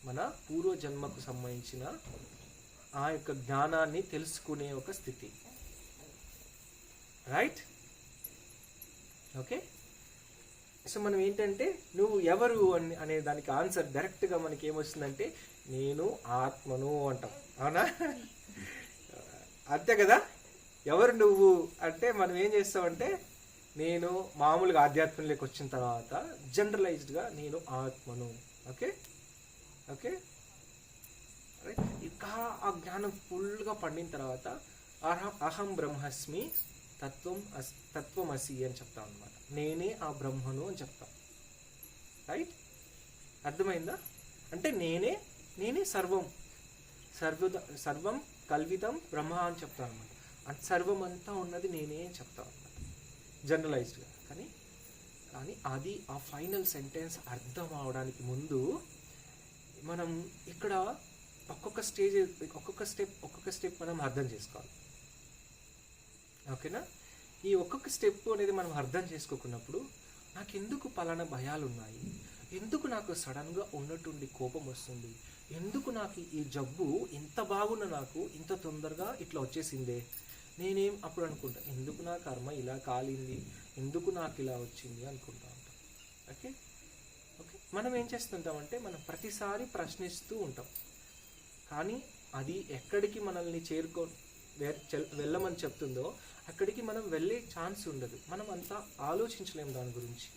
మన పూర్వ జన్మకు సంబంధించిన ఆ యొక్క జ్ఞానాన్ని తెలుసుకునే ఒక స్థితి, రైట్? ఓకే, సో మనం ఏంటంటే నువ్వు ఎవరు అనే దానికి ఆన్సర్ డైరెక్ట్గా మనకి ఏమొస్తుందంటే నేను ఆత్మను అంటాం, అవునా? అంతే కదా. ఎవరు నువ్వు అంటే మనం ఏం చేస్తామంటే నేను మామూలుగా ఆధ్యాత్మంలోకి వచ్చిన తర్వాత జనరలైజ్డ్గా నేను ఆత్మను. ఓకే, ఇంకా ఆ జ్ఞానం ఫుల్గా పండిన తర్వాత అహం బ్రహ్మస్మి తత్వమసి అని చెప్తాం అనమాట. నేనే ఆ బ్రహ్మను అని చెప్తాం, రైట్? అర్థమైందా? అంటే నేనే సర్వం కల్వితం బ్రహ్మ అని చెప్తాను అనమాట. అంటే సర్వం అంతా ఉన్నది నేనే అని చెప్తాను అనమాట, జనరలైజ్డ్గా. కానీ అది ఆ ఫైనల్ సెంటెన్స్ అర్థం అవడానికి ముందు మనం ఇక్కడ ఒక్కొక్క స్టెప్ మనం అర్థం చేసుకోవాలి, ఓకేనా? ఈ ఒక్కొక్క స్టెప్ అనేది మనం అర్థం చేసుకోకున్నప్పుడు నాకు ఎందుకు పలానా భయాలు ఉన్నాయి, ఎందుకు నాకు సడన్గా ఉన్నట్టుండి కోపం వస్తుంది, ఎందుకు నాకు ఈ జబ్బు ఇంత బాగున్న నాకు ఇంత తొందరగా ఇట్లా వచ్చేసిందే, నేనేం అప్పుడు అనుకుంటా ఎందుకు నా కర్మ ఇలా కాలింది, ఎందుకు నాకు ఇలా వచ్చింది అనుకుంటా ఉంటాను. ఓకే ఓకే మనం ఏం చేస్తుంటామంటే మనం ప్రతిసారి ప్రశ్నిస్తూ ఉంటాం, కానీ అది ఎక్కడికి మనల్ని వెళ్ళమని చెప్తుందో అక్కడికి మనం వెళ్ళే ఛాన్స్ ఉండదు. మనం అంతా ఆలోచించలేం దాని గురించి,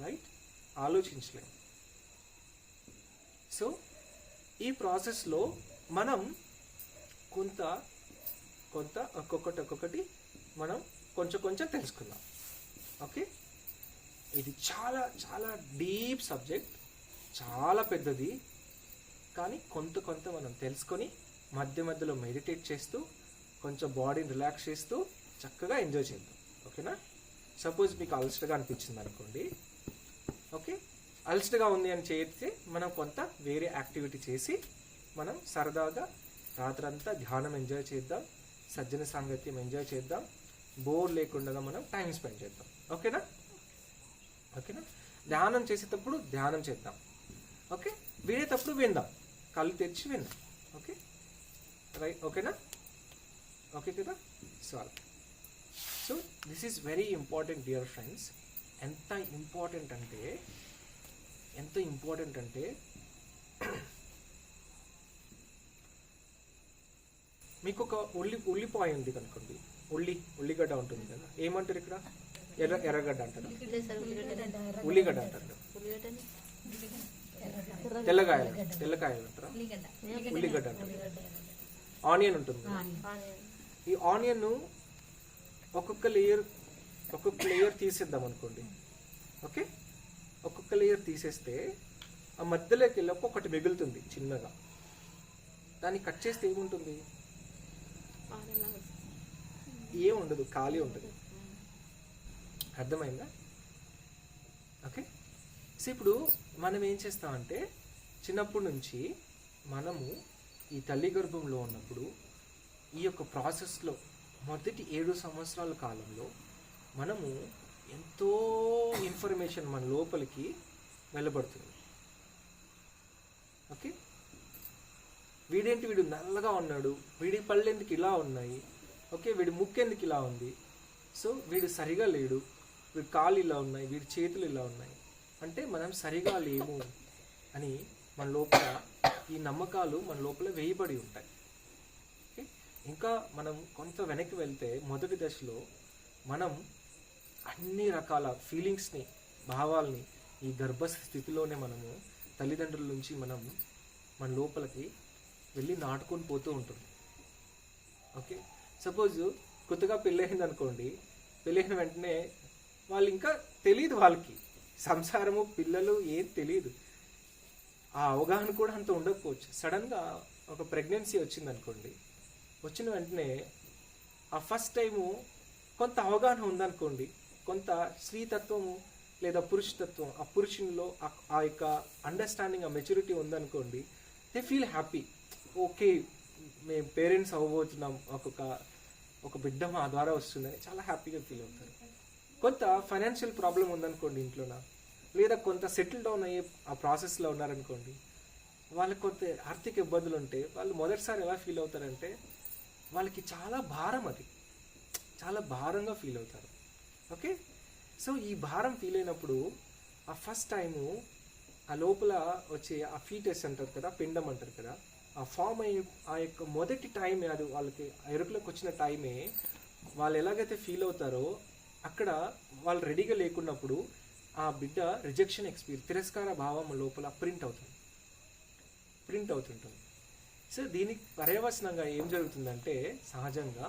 రైట్? ఆలోచించలేం. సో ఈ ప్రాసెస్లో మనం కొంత ఒక్కొక్కటి మనం కొంచెం తెలుసుకుందాం. ఓకే, ఇది చాలా చాలా డీప్ సబ్జెక్ట్, చాలా పెద్దది. కానీ కొంత మనం తెలుసుకొని మధ్యలో మెడిటేట్ చేస్తూ కొంచెం బాడీని రిలాక్స్ చేస్తూ చక్కగా ఎంజాయ్ చేద్దాం. ఓకేనా? సపోజ్ మీకు అలసటగా అనిపించింది అనుకోండి, ఓకే, అలసటగా ఉంది అని చేస్తే మనం కొంత వేరే యాక్టివిటీ చేసి మనం సరదాగా రాత్రంతా ధ్యానం ఎంజాయ్ చేద్దాం, సజ్జన సాంగత్యం ఎంజాయ్ చేద్దాం, బోర్ లేకుండా మనం టైం స్పెండ్ చేద్దాం. ఓకేనా? ధ్యానం చేసేటప్పుడు ధ్యానం చేద్దాం. ఓకే, వినేటప్పుడు విందాం, కళ్ళు తెరిచి విందాం. Okay right? ఓకేనా? ఓకే కదా? So this is very important dear friends. ఎంత ఇంపార్టెంట్ అంటే మీకు ఒక ఉల్లిపాయ ఉంది కనుకోండి, ఉల్లిగడ్డ ఉంటుంది కదా, ఏమంటారు ఇక్కడ? ఎర్రగడ్డ అంటారు, ఉల్లిగడ్డ అంటారు కదా, తెల్లకాయలు అంటారా? ఉల్లిగడ్డ అంటారు. ఆనియన్ ఉంటుంది కదా, ఈ ఆనియన్ ఒక్కొక్క లేయర్ తీసేద్దాం అనుకోండి. ఓకే, ఒక్కొక్క లేయర్ తీసేస్తే ఆ మధ్యలోకి వెళ్ళి ఒక్కొక్కటి మిగులుతుంది చిన్నగా. దాన్ని కట్ చేస్తే ఏముంటుంది? ఏముండదు, ఖాళీ ఉంటుంది. అర్థమైందా? ఓకే, సో ఇప్పుడు మనం ఏం చేస్తామంటే చిన్నప్పటి నుంచి మనము ఈ తల్లి గర్భంలో ఉన్నప్పుడు ఈ యొక్క ప్రాసెస్లో మొదటి 7 సంవత్సరాల కాలంలో మనము ఎంతో ఇన్ఫర్మేషన్ మన లోపలికి వెళ్ళబడుతుంది. ఓకే, వీడు నల్లగా ఉన్నాడు, వీడి పళ్ళు ఎందుకు ఇలా ఉన్నాయి, ఓకే, వీడి ముక్కు ఎందుకు ఇలా ఉంది, సో వీడు సరిగా లేడు, వీడి కాళ్ళు ఇలా ఉన్నాయి, వీడి చేతులు ఇలా ఉన్నాయి అంటే మనం సరిగా లేము అని మన లోపల ఈ నమ్మకాలు మన లోపల వేయబడి ఉంటాయి. ఓకే, ఇంకా మనం కొంత వెనక్కి వెళ్తే మొదటి దశలో మనం అన్ని రకాల ఫీలింగ్స్ని, భావాల్ని ఈ గర్భస్థితిలోనే మనము తల్లిదండ్రుల నుంచి మన లోపలికి వెళ్ళి నాటుకొని పోతూ ఉంటుంది. ఓకే, సపోజ్ కొత్తగా పెళ్ళయింది అనుకోండి, పెళ్ళైన వెంటనే వాళ్ళు ఇంకా తెలియదు, వాళ్ళకి సంసారము పిల్లలు ఏం తెలియదు, ఆ అవగాహన కూడా అంత ఉండకపోవచ్చు. సడన్గా ఒక ప్రెగ్నెన్సీ వచ్చింది అనుకోండి, వచ్చిన వెంటనే ఆ ఫస్ట్ టైము కొంత అవగాహన ఉందనుకోండి, కొంత స్త్రీతత్వము లేదా పురుషతత్వం, ఆ పురుషునిలో ఆ యొక్క అండర్స్టాండింగ్, ఆ మెచ్యూరిటీ ఉందనుకోండి, దే ఫీల్ హ్యాపీ. ఓకే, మేము పేరెంట్స్ అవ్వబోతున్నాం, ఒక బిడ్డ మా ద్వారా వస్తుందని చాలా హ్యాపీగా ఫీల్ అవుతారు. కొంత ఫైనాన్షియల్ ప్రాబ్లం ఉందనుకోండి ఇంట్లోన, లేదా కొంత సెటిల్ డౌన్ అయ్యే ఆ ప్రాసెస్లో ఉన్నారనుకోండి, వాళ్ళకి కొంత ఆర్థిక ఇబ్బందులు ఉంటే వాళ్ళు మొదటిసారి ఎలా ఫీల్ అవుతారంటే వాళ్ళకి చాలా భారం, అది చాలా భారంగా ఫీల్ అవుతారు. ఓకే, సో ఈ భారం ఫీల్ అయినప్పుడు ఆ ఫస్ట్ టైము ఆ లోపల వచ్చే ఆ ఫీటస్ అంటారు కదా, పిండం అంటారు కదా, ఆ ఫామ్ అయ్యే ఆ యొక్క మొదటి టైమే, అది వాళ్ళకి ఎరుకలోకి వచ్చిన టైమే వాళ్ళు ఎలాగైతే ఫీల్ అవుతారో అక్కడ వాళ్ళు రెడీగా లేకున్నప్పుడు ఆ బిడ్డ రిజెక్షన్ ఎక్స్పీరియన్స్, తిరస్కార భావం లోపల ప్రింట్ అవుతుంటుంది. సో దీనికి పర్యవసనంగా ఏం జరుగుతుందంటే, సహజంగా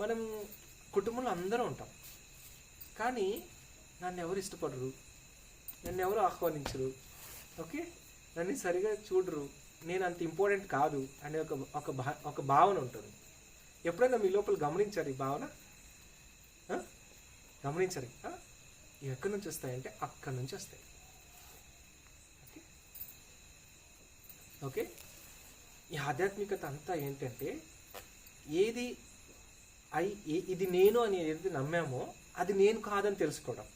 మనం కుటుంబంలో అందరూ ఉంటాం, కానీ నన్ను ఎవరు ఇష్టపడరు, నన్ను ఎవరు ఆహ్వానించరు, ఓకే, నన్ను సరిగా చూడరు, నేను అంత ఇంపార్టెంట్ కాదు అనే ఒక భావన ఉంటుంది. ఎప్పుడైనా మీ లోపల గమనించారు ఈ భావన? గమనించరు. ఇవి ఎక్కడి నుంచి వస్తాయంటే అక్కడి నుంచి వస్తాయి. ఓకే, ఈ ఆధ్యాత్మికత అంతా ఏంటంటే ఇది నేను అని ఏదైతే నమ్మామో అది నేను కాదని తెలుసుకోవడం.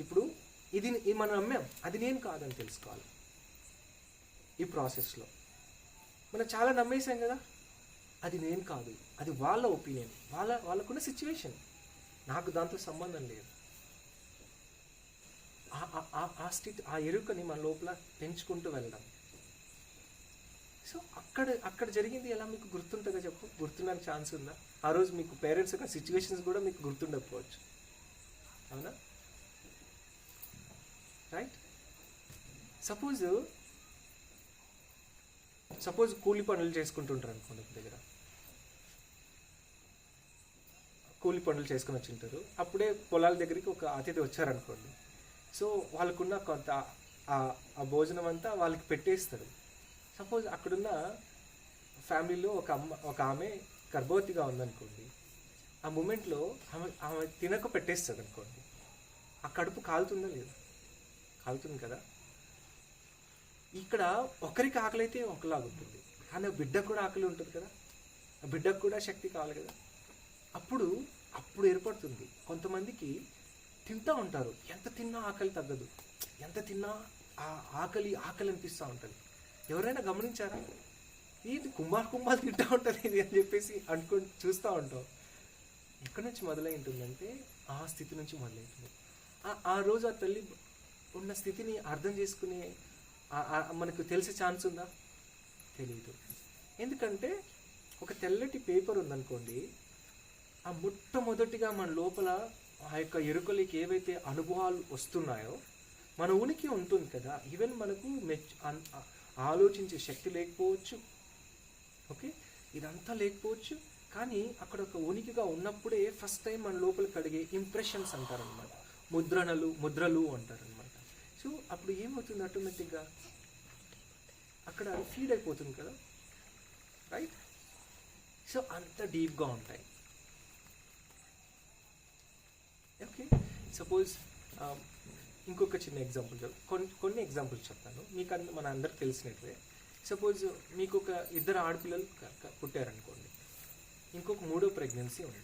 ఇప్పుడు ఇది మనం నమ్మాం, అది నేను కాదని తెలుసుకోవాలి. ఈ ప్రాసెస్లో మనం చాలా నమ్మేశాం కదా, అది నేను కాదు, అది వాళ్ళ ఒపీనియన్, వాళ్ళకున్న సిచ్యువేషన్, నాకు దాంతో సంబంధం లేదు. ఆ స్థితి, ఆ ఎరుకని మన లోపల పెంచుకుంటూ వెళ్దాం. సో అక్కడ జరిగింది ఎలా మీకు గుర్తుంటుందో చెప్పు, గుర్తుండడానికి ఛాన్స్ ఉందా? ఆ రోజు మీకు పేరెంట్స్ యొక్క సిచ్యువేషన్స్ కూడా మీకు గుర్తుండకపోవచ్చు, అవునా? రైట్. సపోజ్ కూలి పనులు చేసుకుంటుంటారు అనుకోండి, ఒక దగ్గర కూలి పనులు చేసుకుని వచ్చింటారు. అప్పుడే పొలాల దగ్గరికి ఒక అతిథి వచ్చారనుకోండి. సో వాళ్ళకున్న కొంత ఆ భోజనం అంతా వాళ్ళకి పెట్టేస్తారు. సపోజ్ అక్కడున్న ఫ్యామిలీలో ఒక ఆమె గర్భవతిగా ఉందనుకోండి. ఆ మూమెంట్లో ఆమె తినక పెట్టేస్తుంది అనుకోండి. ఆ కడుపు కాలుతుందా లేదా? కాలుతుంది కదా. ఇక్కడ ఒకరికి ఆకలి అయితే ఒకలాగా ఉంటుంది, కానీ ఆ బిడ్డకు కూడా ఆకలి ఉంటుంది కదా, ఆ బిడ్డకు కూడా శక్తి కావాలి కదా. అప్పుడు ఏర్పడుతుంది. కొంతమందికి తింటూ ఉంటారు, ఎంత తిన్నా ఆకలి తగ్గదు, ఎంత తిన్నా ఆ ఆకలి అనిపిస్తూ ఉంటుంది. ఎవరైనా గమనించారా? ఇది కుంభాలు తింటూ ఉంటుంది ఇది అని చెప్పేసి అనుకొని చూస్తూ ఉంటాం. ఎక్కడి నుంచి మొదలై ఉంటుందంటే ఆ స్థితి నుంచి మొదలవుతుంది. ఆ రోజు ఆ తల్లి ఉన్న స్థితిని అర్థం చేసుకునే మనకు తెలిసే ఛాన్స్ ఉందా? తెలియదు. ఎందుకంటే ఒక తెల్లటి పేపర్ ఉందనుకోండి, ఆ మొట్టమొదటిగా మన లోపల ఆ యొక్క ఎరుకలకి ఏవైతే అనుభవాలు వస్తున్నాయో మన ఉనికి ఉంటుంది కదా. ఈవెన్ మనకు ఆలోచించే శక్తి లేకపోవచ్చు, ఓకే, ఇదంతా లేకపోవచ్చు, కానీ అక్కడ ఒక ఉనికిగా ఉన్నప్పుడే ఫస్ట్ టైం మన లోపల కలిగే ఇంప్రెషన్స్ అంటారనమాట, ముద్రలు అంటారనమాట. సో అప్పుడు ఏమవుతుంది, ఆటోమేటిక్గా అక్కడ ఫీడ్ అయిపోతుంది కదా, రైట్? సో అంత డీప్గా ఉంటాయి. ఓకే, సపోజ్ ఇంకొక చిన్న ఎగ్జాంపుల్ కొన్ని ఎగ్జాంపుల్స్ చెప్తాను మీకు, మన అందరికి తెలిసినట్లే. సపోజ్ మీకు ఒక 2 ఆడపిల్లలు పుట్టారనుకోండి, ఇంకొక 3వ ప్రెగ్నెన్సీ ఉంది.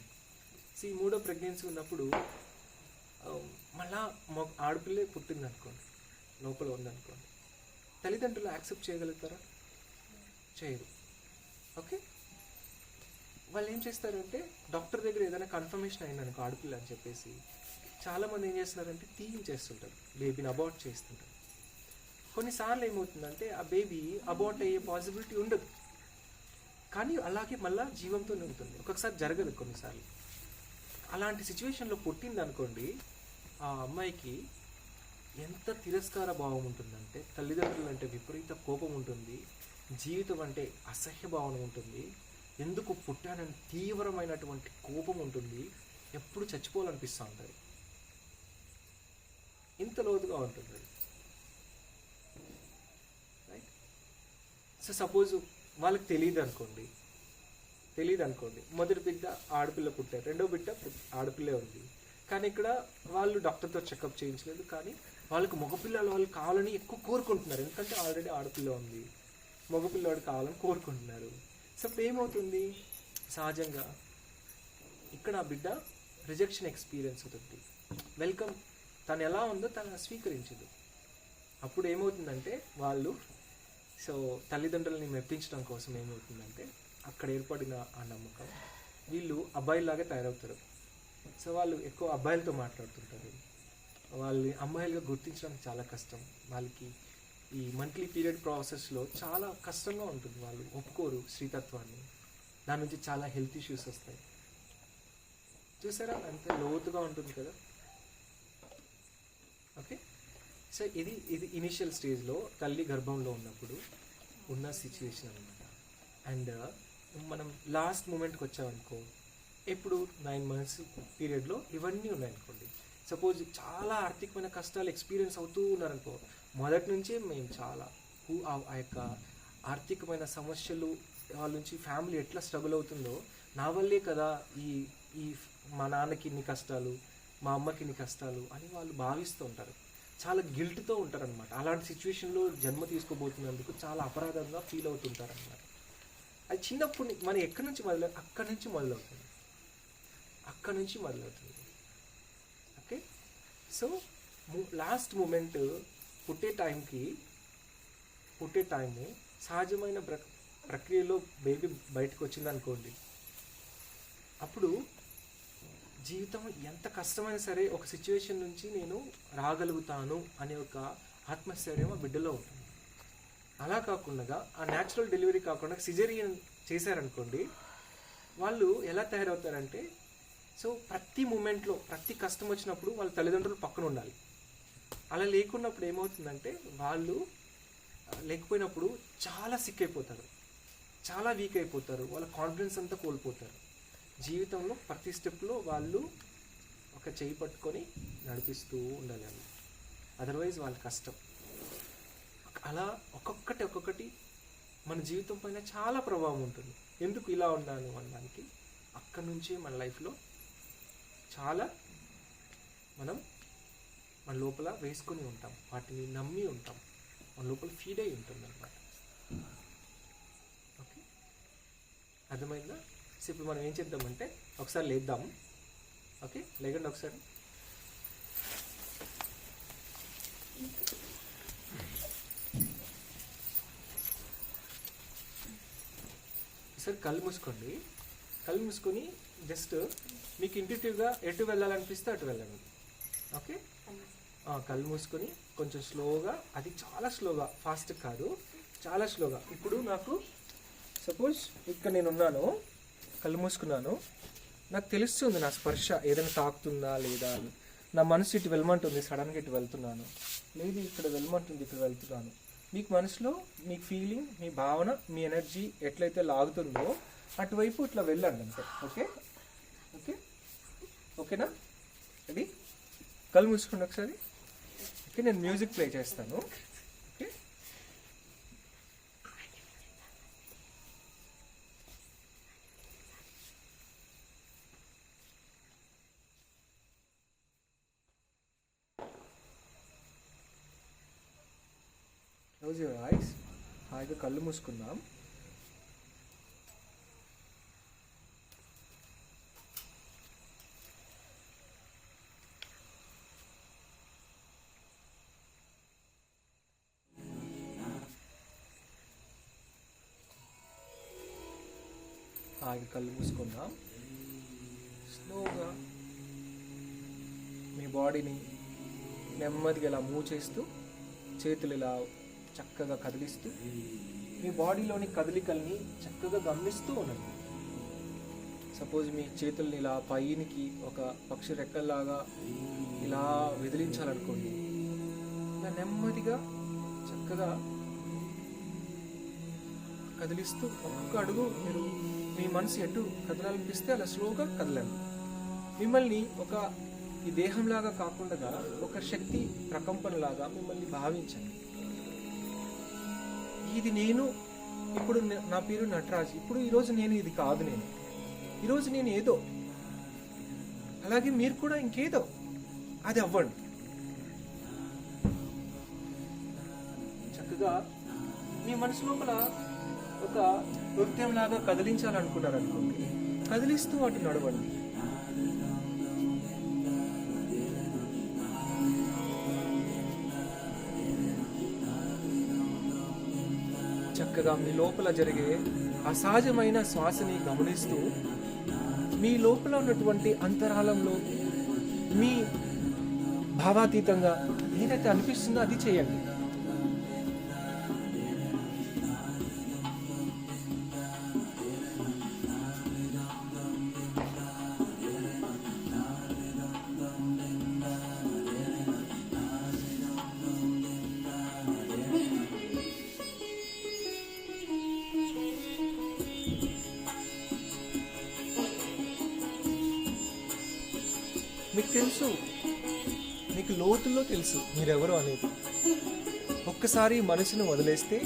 ఈ 3వ ప్రెగ్నెన్సీ ఉన్నప్పుడు మళ్ళా ఆడపిల్లే పుట్టింది అనుకోండి, లోపల ఉందనుకోండి, తల్లిదండ్రులు యాక్సెప్ట్ చేయగలుగుతారా? చేయరు. ఓకే, వాళ్ళు ఏం చేస్తారంటే డాక్టర్ దగ్గర ఏదైనా కన్ఫర్మేషన్ అయిందనుకో ఆడపిల్ల అని చెప్పేసి, చాలామంది ఏం చేస్తున్నారంటే తీయించేస్తుంటారు, బేబీని అబార్ట్ చేస్తుంటారు. కొన్నిసార్లు ఏమవుతుందంటే ఆ బేబీ అబార్ట్ అయ్యే పాసిబిలిటీ ఉండదు, కానీ అలాగే మళ్ళీ జీవంతోనే ఉంటుంది. ఒక్కొక్కసారి జరగదు కొన్నిసార్లు. అలాంటి సిచ్యువేషన్లో పుట్టింది అనుకోండి, ఆ అమ్మాయికి ఎంత తిరస్కార భావం ఉంటుందంటే, తల్లిదండ్రులు అంటే విపరీత కోపం ఉంటుంది, జీవితం అంటే అసహ్య భావన ఉంటుంది, ఎందుకు పుట్టానని తీవ్రమైనటువంటి కోపం ఉంటుంది, ఎప్పుడు చచ్చిపోవాలనిపిస్తూ ఉంటుంది. ఇంత లోతుగా ఉంటుంది, రైట్? సో సపోజ్ వాళ్ళకి తెలియదు అనుకోండి, మొదటి బిడ్డ ఆడపిల్ల పుట్టారు, రెండో బిడ్డ ఆడపిల్లే ఉంది, కానీ ఇక్కడ వాళ్ళు డాక్టర్తో చెకప్ చేయించలేదు, కానీ వాళ్ళకి మగపిల్లలు వాళ్ళు కావాలని ఎక్కువ కోరుకుంటున్నారు, ఎందుకంటే ఆల్రెడీ ఆడపిల్ల ఉంది, మగపిల్లవాడు కావాలని కోరుకుంటున్నారు. సో ఇప్పుడు ఏమవుతుంది, సహజంగా ఇక్కడ ఆ బిడ్డ రిజెక్షన్ ఎక్స్పీరియన్స్ అవుతుంది. వెల్కమ్, తను ఎలా ఉందో తను స్వీకరించదు. అప్పుడు ఏమవుతుందంటే వాళ్ళు తల్లిదండ్రులని మెప్పించడం కోసం ఏమవుతుందంటే అక్కడ ఏర్పడిన ఆ నమ్మకం, వీళ్ళు అబ్బాయిలాగా తయారవుతారు. సో వాళ్ళు ఎక్కువ అబ్బాయిలతో మాట్లాడుతుంటారు, వాళ్ళని అమ్మాయిలుగా గుర్తించడానికి చాలా కష్టం. వాళ్ళకి ఈ మంత్లీ పీరియడ్ ప్రాసెస్లో చాలా కష్టంగా ఉంటుంది, వాళ్ళు ఒప్పుకోరు స్త్రీతత్వాన్ని, దాని నుంచి చాలా హెల్త్ ఇష్యూస్ వస్తాయి. చూసారా అంత లోతుగా ఉంటుంది కదా. ఓకే, సో ఇది ఇనిషియల్ స్టేజ్లో తల్లి గర్భంలో ఉన్నప్పుడు ఉన్న సిచ్యువేషన్ అనమాట. అండ్ మనం లాస్ట్ మూమెంట్కి వచ్చామనుకో, ఇప్పుడు 9 months పీరియడ్లో ఇవన్నీ ఉన్నాయనుకోండి. సపోజ్ చాలా ఆర్థికమైన కష్టాలు ఎక్స్పీరియన్స్ అవుతూ ఉన్నారనుకో, మొదటి నుంచే మేము చాలా ఆ యొక్క ఆర్థికమైన సమస్యలు వాళ్ళ నుంచి ఫ్యామిలీ ఎట్లా స్ట్రగుల్ అవుతుందో, నా వల్లే కదా ఈ మా నాన్నకి ఇన్ని కష్టాలు, మా అమ్మకి ఇన్ని కష్టాలు అని వాళ్ళు భావిస్తూ ఉంటారు, చాలా గిల్ట్తో ఉంటారనమాట. అలాంటి సిచ్యువేషన్లో జన్మ తీసుకోబోతున్నందుకు చాలా అపరాధంగా ఫీల్ అవుతుంటారనమాట. అది చిన్నప్పుడు మనం ఎక్కడి నుంచి అక్కడి నుంచి మొదలవుతుంది. ఓకే, సో లాస్ట్ మూమెంట్ పుట్టే టైము సహజమైన ప్రక్రియలో బేబీ బయటకు వచ్చిందనుకోండి, అప్పుడు జీవితం ఎంత కష్టమైనా సరే ఒక సిచ్యువేషన్ నుంచి నేను రాగలుగుతాను అనే ఒక ఆత్మస్థైర్యం ఆ బిడ్డలో ఉంటుంది. అలా కాకుండా ఆ న్యాచురల్ డెలివరీ కాకుండా సిజేరియన్ చేశారనుకోండి, వాళ్ళు ఎలా తయారవుతారంటే, సో ప్రతి మూమెంట్లో ప్రతి కష్టం వచ్చినప్పుడు వాళ్ళ తల్లిదండ్రులు పక్కన ఉండాలి. అలా లేకున్నప్పుడు ఏమవుతుందంటే వాళ్ళు లేకపోయినప్పుడు చాలా సిక్ అయిపోతారు, చాలా వీక్ అయిపోతారు, వాళ్ళ కాన్ఫిడెన్స్ అంతా కోల్పోతారు. జీవితంలో ప్రతి స్టెప్లో వాళ్ళు ఒక చేయి పట్టుకొని నడిపిస్తూ ఉండాలి అని, అదర్వైజ్ వాళ్ళ కష్టం. అలా ఒక్కొక్కటి మన జీవితం పైన చాలా ప్రభావం ఉంటుంది. ఎందుకు ఇలా ఉన్నాను అనడానికి అక్కడి నుంచి మన లైఫ్లో చాలా మనం మన లోపల వేసుకొని ఉంటాం, వాటిని నమ్మి ఉంటాం, మన లోపల ఫీడ్ అయి ఉంటుంది అన్నమాట. ఓకే, అర్థమైందా? సో ఇప్పుడు మనం ఏం చేద్దామంటే ఒకసారి లేద్దాం. ఓకే, లేకండి ఒకసారి. ఈసారి కళ్ళు మూసుకోండి. కళ్ళు మూసుకొని జస్ట్ మీకు ఇంట్యూటివ్గా ఎటు వెళ్ళాలనిపిస్తే అటు వెళ్ళండి. ఓకే, కళ్ళు మూసుకొని కొంచెం స్లోగా, అది చాలా స్లోగా, ఫాస్ట్ కాదు, చాలా స్లోగా. ఇప్పుడు నాకు సపోజ్ ఇక్కడ నేను ఉన్నాను, కళ్ళు మూసుకున్నాను, నాకు తెలుస్తుంది నా స్పర్శ ఏదైనా తాకుతుందా లేదా అని. నా మనసు ఇటు వెళ్ళమంటుంది, సడన్గా ఇటు వెళ్తున్నాను, లేదు ఇక్కడ వెళ్ళమంటుంది, ఇక్కడ వెళ్తున్నాను. మీకు మనసులో మీ ఫీలింగ్, మీ భావన, మీ ఎనర్జీ ఎట్లయితే లాగుతుందో అటువైపు ఇట్లా వెళ్ళండి అంతే. ఓకే ఓకే ఓకేనా? రెడీ? కళ్ళు మూసుకోండి ఒకసారి. ఓకే, నేను మ్యూజిక్ ప్లే చేస్తాను. Okay, close your ice. హాయిగా కళ్ళు మూసుకుందాం. హాయిగా కళ్ళు మూసుకుందాం. స్లోగా మీ బాడీని నెమ్మదిగా ఇలా మూవ్ చేస్తూ, చేతులు ఇలా చక్కగా కదిలిస్తూ, మీ బాడీలోని కదలికల్ని చక్కగా గమనిస్తూ ఉండండి. సపోజ్ మీ చేతుల్ని ఇలా పైనికి ఒక పక్షి రెక్కల్లాగా ఇలా విదిలించాలనుకోండి. ఇలా నెమ్మదిగా చక్కగా కదిలిస్తూ ఒక్కొక్క అడుగు మీరు మీ మనసు ఎటు కదలాలనిపిస్తే అలా స్లోగా కదలండి. మిమ్మల్ని ఒక ఈ దేహంలాగా కాకుండా ఒక శక్తి ప్రకంపనలాగా మిమ్మల్ని భావించండి. ఇది నేను, ఇప్పుడు నా పేరు నటరాజ్, ఇప్పుడు ఈరోజు నేను ఇది కాదు, నేను ఈరోజు నేను ఏదో, అలాగే మీరు కూడా ఇంకేదో, అది అవ్వండి. చక్కగా మీ మనసు లోపల ఒక నృత్యంలాగా కదిలించాలనుకున్నారనుకోండి, కదిలిస్తూ అటు నడవండి. చక్కగా మీ లోపల జరిగే అసహజమైన శ్వాసని గమనిస్తూ, మీ లోపల ఉన్నటువంటి అంతరాళంలో మీ భావాతీతంగా ఏదైతే అనిపిస్తుందో అది చేయండి. మీకు తెలుసు, మీకు లోతుల్లో తెలుసు మీరెవరు అనేది. ఒక్కసారి మనసును వదిలేస్తే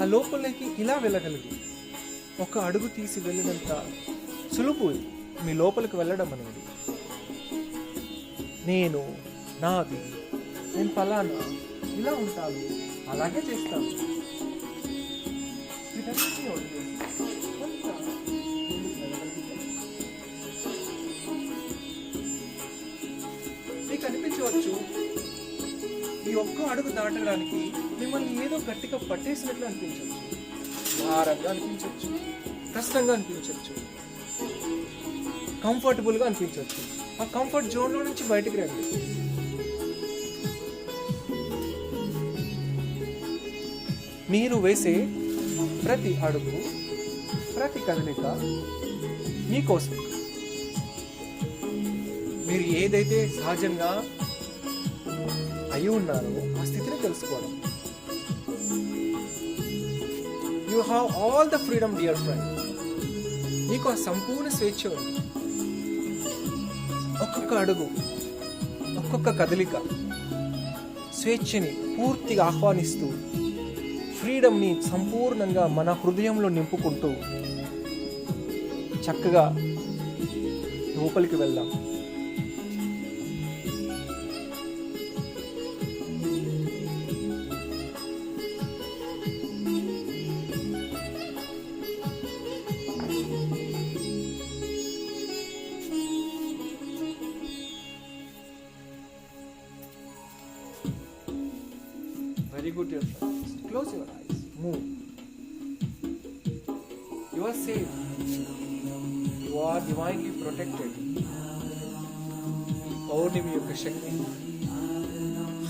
ఆ లోపలికి ఇలా వెళ్ళగలరు. ఒక అడుగు తీసి వెళ్ళినంత సులువు మీ లోపలికి వెళ్ళడం అనేది. నేను, నాది, నేను ఫలానా, ఇలా ఉంటాను, అలాగే చేస్తాను. వీటన్నిటిని వదిలేసి కొంత ముందుకు వెళ్ళగలిగితే మీకు అనిపించవచ్చు ఈ ఒక్క అడుగు దాటడానికి మిమ్మల్ని ఏదో గట్టిగా పట్టేసినట్లు అనిపించవచ్చు, భారంగా అనిపించవచ్చు, కష్టంగా అనిపించవచ్చు, కంఫర్టబుల్గా అనిపించవచ్చు. ఆ కంఫర్ట్ జోన్లో నుంచి బయటికి రండి. మీరు వేసే ప్రతి అడుగు, ప్రతి కదలిక మీకోసం. మీరు ఏదైతే సహజంగా అయి ఉన్నారో ఆ స్థితిని తెలుసుకోవడం. You have all the freedom dear friend. మీకు ఆ సంపూర్ణ స్వేచ్ఛ ఉంది. ఒక్కొక్క అడుగు, ఒక్కొక్క కదలిక స్వేచ్ఛని పూర్తిగా ఆహ్వానిస్తూ, ఫ్రీడమ్ని సంపూర్ణంగా మన హృదయంలో నింపుకుంటూ చక్కగా లోపలికి వెళ్దాం. Very good, dear friends. Close your eyes. Move. You are safe. You are divinely protected. పౌర్ణమి యొక్క శక్తి,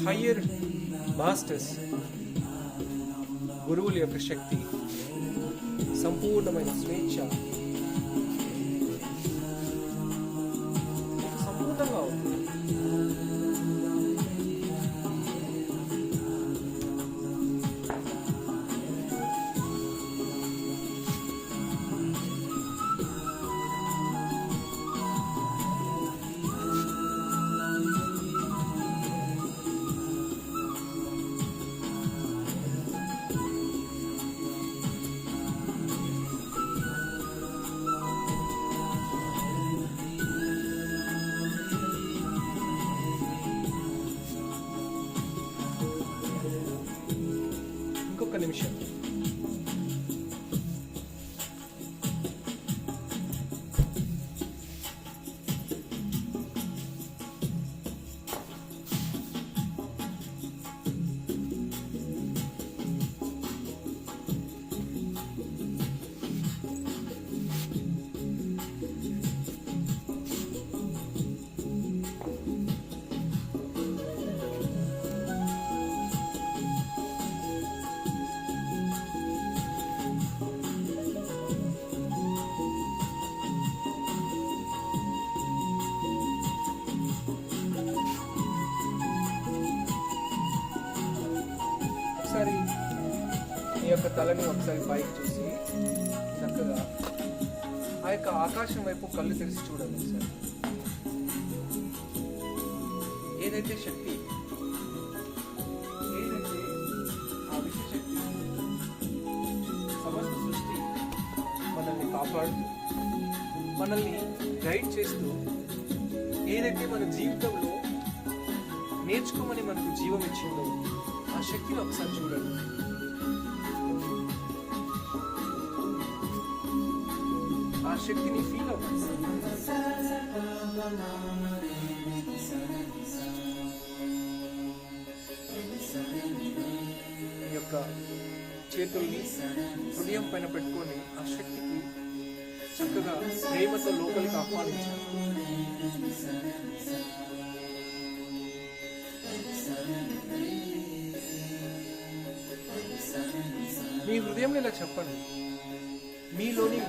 హయ్యర్ మాస్టర్స్, గురువుల యొక్క శక్తి, సంపూర్ణమైన స్వేచ్ఛ సంపూర్ణంగా ఉంది. ఇంకొక నిమిషం. ఒకసారి మీ యొక్క తలని ఒకసారి పైకి చూసి చక్కగా ఆ యొక్క ఆకాశం వైపు కళ్ళు తెరిచి చూడండి. సార్, ఏదైతే శక్తి, ఏదైతే ఆ విశ్వశక్తి, సమస్త సృష్టి మనల్ని కాపాడుతూ, మనల్ని గైడ్ చేస్తూ, ఏదైతే మన జీవితంలో నేర్చుకోమని మనకు జీవం ఇచ్చిందో ఆ శక్తిని ఒకసారి చూడండి. ఆ శక్తిని ఫీల్ అవ్వండి. ఈ యొక్క చేతుల్ని హృదయం పైన పెట్టుకొని ఆ శక్తికి చక్కగా ప్రేమతో లోపలికి ఆహ్వానించాలి. మీ హృదయంలో ఇలా చెప్పండి, మీలోని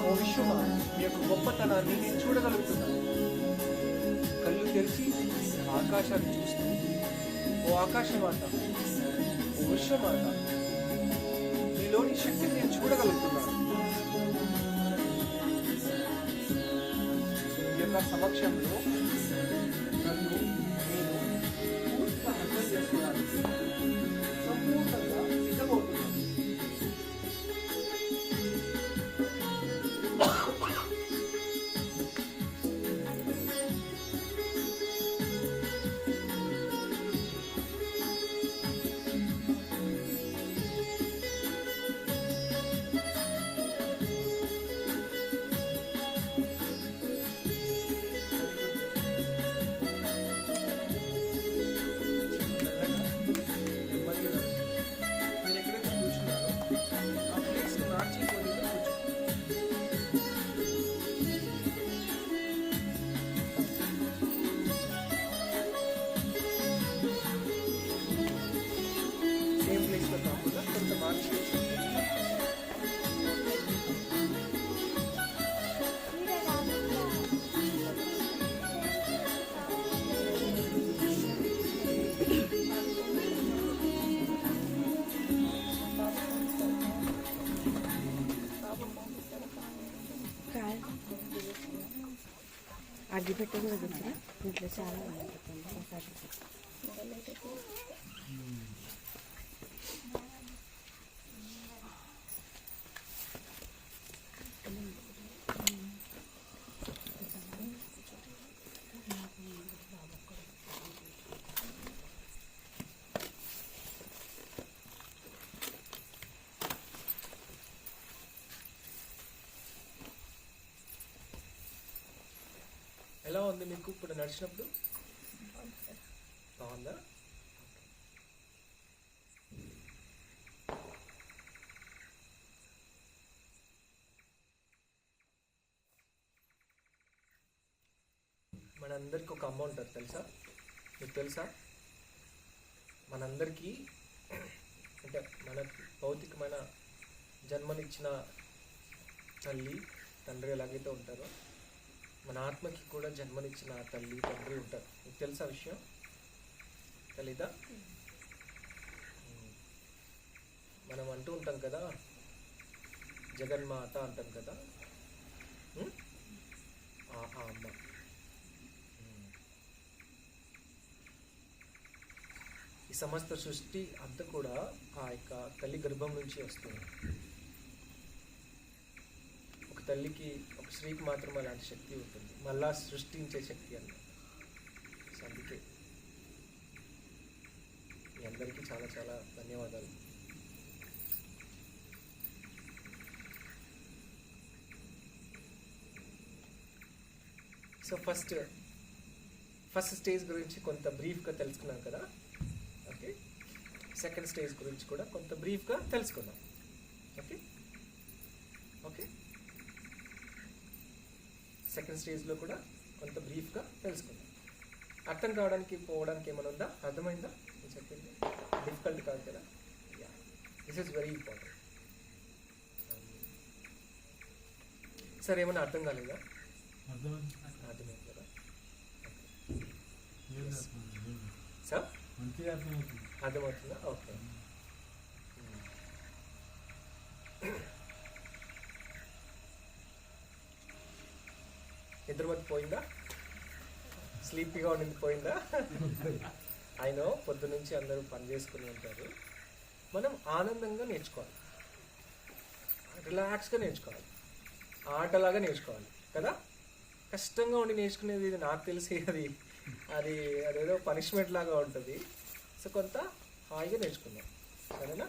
ఓ విశ్వమా, మీ యొక్క గొప్పతనాన్ని నేను చూడగలుగుతున్నాను. కళ్ళు తెరిచి ఆకాశాన్ని చూస్తూ, ఓ ఆకాశమాత, ఓ విశ్వమాత, మీలోని శక్తిని నేను చూడగలుగుతున్నాను. ఈ యొక్క సమక్షంలో నన్ను నేను పూర్తిగా అర్థం చేసుకోవడానికి సంపూర్ణంగా సిద్ధమవుతున్నాను. అగ్గిపెట్టె కూడా తెచ్చిన దీంట్లో చాలా ఉంటుంది ఒకసారి ఎలా ఉంది మీకు ఇప్పుడు నడిచినప్పుడు? బాగుందా? మనందరికి ఒక అమ్మ ఉంటుంది తెలుసా? మీకు తెలుసా? మనందరికీ అంటే మన భౌతికమైన జన్మనిచ్చిన తల్లి తండ్రి ఎలాగైతే ఉంటారో మన ఆత్మకి కూడా జన్మనిచ్చిన తల్లి తండ్రి ఉంటారు. మీకు తెలుసా విషయం? తెలీదా? మనం అంటూ ఉంటాం కదా, జగన్మాత అంటాం కదా, ఆ అమ్మ. ఈ సమస్త సృష్టి అంతా కూడా ఆ యొక్క తల్లి గర్భం నుంచి వస్తుంది. ఒక తల్లికి, ఒక స్త్రీకి మాత్రం అలాంటి శక్తి ఉంటుంది, మళ్ళా సృష్టించే శక్తి అన్నమాట. సో అందుకే మీ అందరికీ చాలా చాలా ధన్యవాదాలు. సో ఫస్ట్ స్టేజ్ గురించి కొంత బ్రీఫ్గా తెలుసుకున్నాం కదా. ఓకే, సెకండ్ స్టేజ్ గురించి కూడా కొంత బ్రీఫ్గా తెలుసుకున్నాం. ఓకే ఓకే సెకండ్ స్టేజ్లో కూడా కొంత బ్రీఫ్గా తెలుసుకుందాం. అర్థం కావడానికి పోవడానికి ఏమైనా ఉందా? అర్థమైందా? నేను చెప్పింది డిఫికల్ట్ కాదు కదా. This is very important. Sir ఏమైనా అర్థం కాలేదా? అర్థమైంది కదా సార్? అర్థమవుతుందా? ఓకే. నిద్రమతి పోయిందా? స్లీపీగా ఉండింది పోయిందా? ఆయన పొద్దు నుంచి అందరూ పని చేసుకుని ఉంటారు. మనం ఆనందంగా నేర్చుకోవాలి, రిలాక్స్గా నేర్చుకోవాలి, ఆటలాగా నేర్చుకోవాలి కదా. కష్టంగా ఉండి నేర్చుకునేది ఇది నాకు తెలిసి అదేదో పనిష్మెంట్ లాగా ఉంటుంది. సో కొంత హాయిగా నేర్చుకుందాం, సరేనా?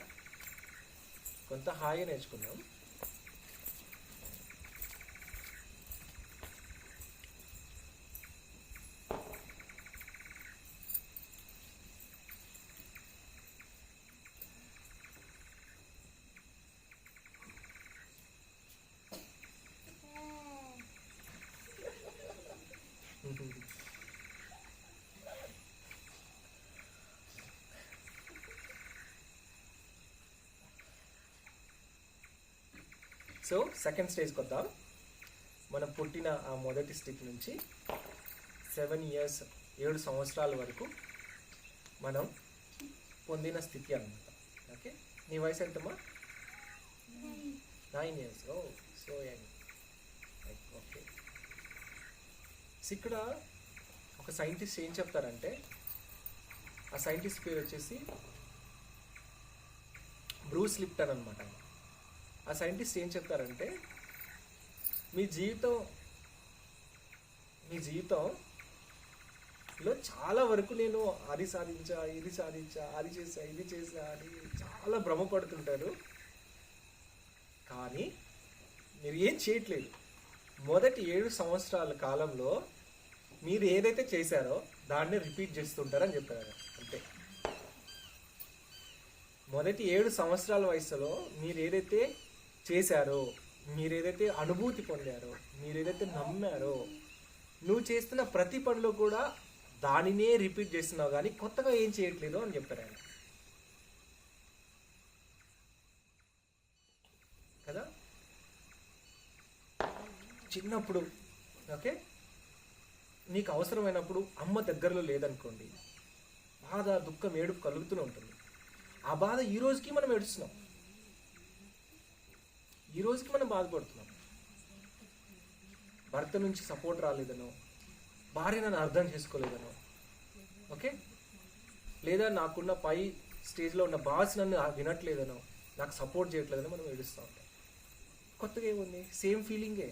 కొంత హాయిగా నేర్చుకుందాం. సో సెకండ్ స్టేజ్కి వద్దాం. మనం పుట్టిన ఆ మొదటి స్థితి నుంచి 7 years 7 సంవత్సరాల వరకు మనం పొందిన స్థితి అన్నమాట. ఓకే, నీ వయసు ఎంతమ్మా? 9 years. ఓ సో యంగ్. ఓకే, ఇక్కడ ఒక సైంటిస్ట్ ఏం చెప్తారంటే, ఆ సైంటిస్ట్ పేరు వచ్చేసి బ్రూస్ లిప్టన్ అనమాట. ఆ సైంటిస్ట్ ఏం చెప్తారంటే, మీ జీవితంలో చాలా వరకు నేను అది సాధించా, ఇది సాధించా, అది చేసా, ఇది చేసా అని చాలా భ్రమపడుతుంటారు. కానీ మీరు ఏం చేయట్లేదు. మొదటి 7 సంవత్సరాల కాలంలో మీరు ఏదైతే చేశారో దాన్ని రిపీట్ చేస్తుంటారని చెప్పారు. అంతే. మొదటి 7 సంవత్సరాల వయసులో మీరు ఏదైతే చేశారో, మీరు ఏదైతే అనుభూతి పొందారో, మీరు ఏదైతే నమ్మారో, నువ్వు చేస్తున్న ప్రతి పనిలో కూడా దానినే రిపీట్ చేస్తున్నావు, కానీ కొత్తగా ఏం చేయట్లేదు అని చెప్పారు ఆయన కదా. చిన్నప్పుడు ఓకే, నీకు అవసరమైనప్పుడు అమ్మ దగ్గరలో లేదనుకోండి, బాధ, దుఃఖం, ఏడుపు కలుగుతూనే ఉంటుంది. ఆ బాధ ఈ రోజుకి మనం ఏడుస్తున్నాం, ఈ రోజుకి మనం బాధపడుతున్నాం. భర్త నుంచి సపోర్ట్ రాలేదనో, భార్య నన్ను అర్థం చేసుకోలేదనో, ఓకే, లేదా నాకున్న పై స్టేజ్లో ఉన్న బాస్ నన్ను వినట్లేదనో, నాకు సపోర్ట్ చేయట్లేదనో మనం ఏడుస్తూ ఉంటాం. కొత్తగా ఏముంది, సేమ్ ఫీలింగే.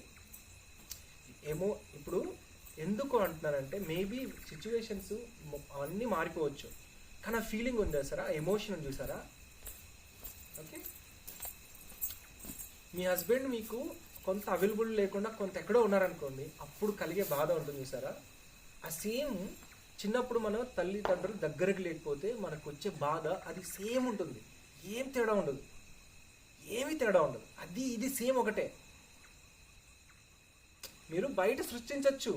ఏమో ఇప్పుడు ఎందుకు అంటున్నానంటే మేబీ సిచ్యువేషన్స్ అన్నీ మారిపోవచ్చు, కానీ ఆ ఫీలింగ్ ఉంది చూసారా, ఎమోషన్ చూసారా. ఓకే, మీ హస్బెండ్ మీకు కొంత అవైలబుల్ లేకుండా కొంత ఎక్కడో ఉన్నారనుకోండి, అప్పుడు కలిగే బాధ ఉంటుంది చూసారా. ఆ సేమ్ చిన్నప్పుడు మన తల్లిదండ్రులు దగ్గరకు లేకపోతే మనకు వచ్చే బాధ అది సేమ్ ఉంటుంది, ఏం తేడా ఉండదు, ఏమీ తేడా ఉండదు, అది ఇది సేమ్ ఒకటే. మీరు బయట సృష్టించవచ్చు,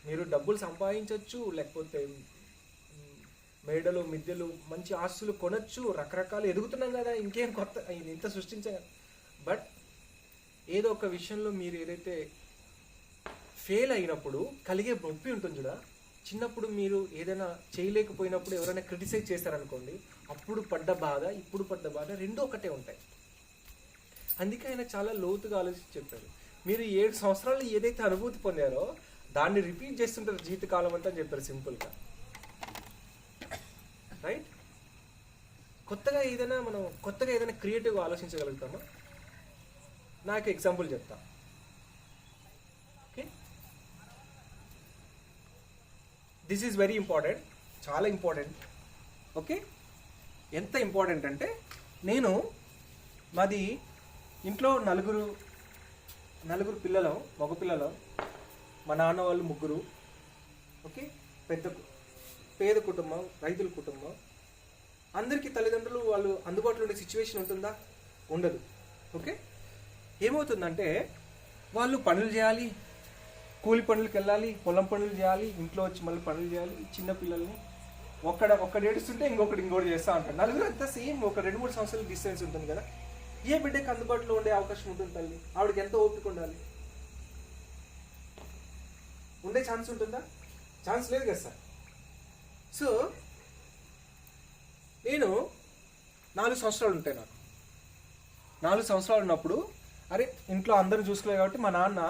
మీరు డబ్బులు సంపాదించవచ్చు, లేకపోతే మేడలు మిద్దెలు మంచి ఆస్తులు కొనొచ్చు, రకరకాలు ఎదుగుతున్నాం కదా, ఇంకేం కొత్త ఇంత సృష్టించగా. బట్ ఏదో ఒక విషయంలో మీరు ఏదైతే ఫెయిల్ అయినప్పుడు కలిగే నొప్పి ఉంటుంది చూడ. చిన్నప్పుడు మీరు ఏదైనా చేయలేకపోయినప్పుడు ఎవరైనా క్రిటిసైజ్ చేశారనుకోండి, అప్పుడు పడ్డ బాధ ఇప్పుడు పడ్డ బాధ రెండూ ఒకటే ఉంటాయి. అందుకే ఆయన చాలా లోతుగా ఆలోచించి చెప్పారు. మీరు 7 సంవత్సరాలు ఏదైతే అనుభూతి పొందారో దాన్ని రిపీట్ చేస్తుంటారు జీవితకాలం అంతా అని చెప్పారు సింపుల్గా. రైట్? కొత్తగా ఏదైనా క్రియేటివ్గా ఆలోచించగలుగుతామా? నాకు ఎగ్జాంపుల్ చెప్తా. Okay, this is very important, చాలా ఇంపార్టెంట్. ఓకే, ఎంత ఇంపార్టెంట్ అంటే నేను మాది ఇంట్లో నలుగురు పిల్లలు, మగ పిల్లలు, మా నాన్న వాళ్ళు 3. ఓకే, పేద కుటుంబం, రైతుల కుటుంబం. అందరికీ తల్లిదండ్రులు వాళ్ళు అందుబాటులో ఉండే సిచ్యువేషన్ ఉంటుందా? ఉండదు. ఓకే, ఏమవుతుందంటే వాళ్ళు పనులు చేయాలి, కూలి పనులకు వెళ్ళాలి, పొలం పనులు చేయాలి, ఇంట్లో వచ్చి మళ్ళీ పనులు చేయాలి. చిన్న పిల్లల్ని ఒక్కడు ఏడుస్తుంటే ఇంకోటి చేస్తూ ఉంటారు. నలుగురు అంతా సేమ్, ఒక 2-3 సంవత్సరాల డిస్టెన్స్ ఉంటుంది కదా. ఏ బిడ్డకి అందుబాటులో ఉండే అవకాశం ఉంటుంది తల్లి? ఆవిడకి ఎంత ఓపిక ఉండాలి? ఉండే ఛాన్స్ ఉంటుందా? ఛాన్స్ లేదు కదా సార్. సో నేను 4 సంవత్సరాలు ఉంటాయి. నాకు 4 సంవత్సరాలు ఉన్నప్పుడు అరే ఇంట్లో అందరూ చూసుకోలేదు కాబట్టి మా నాన్న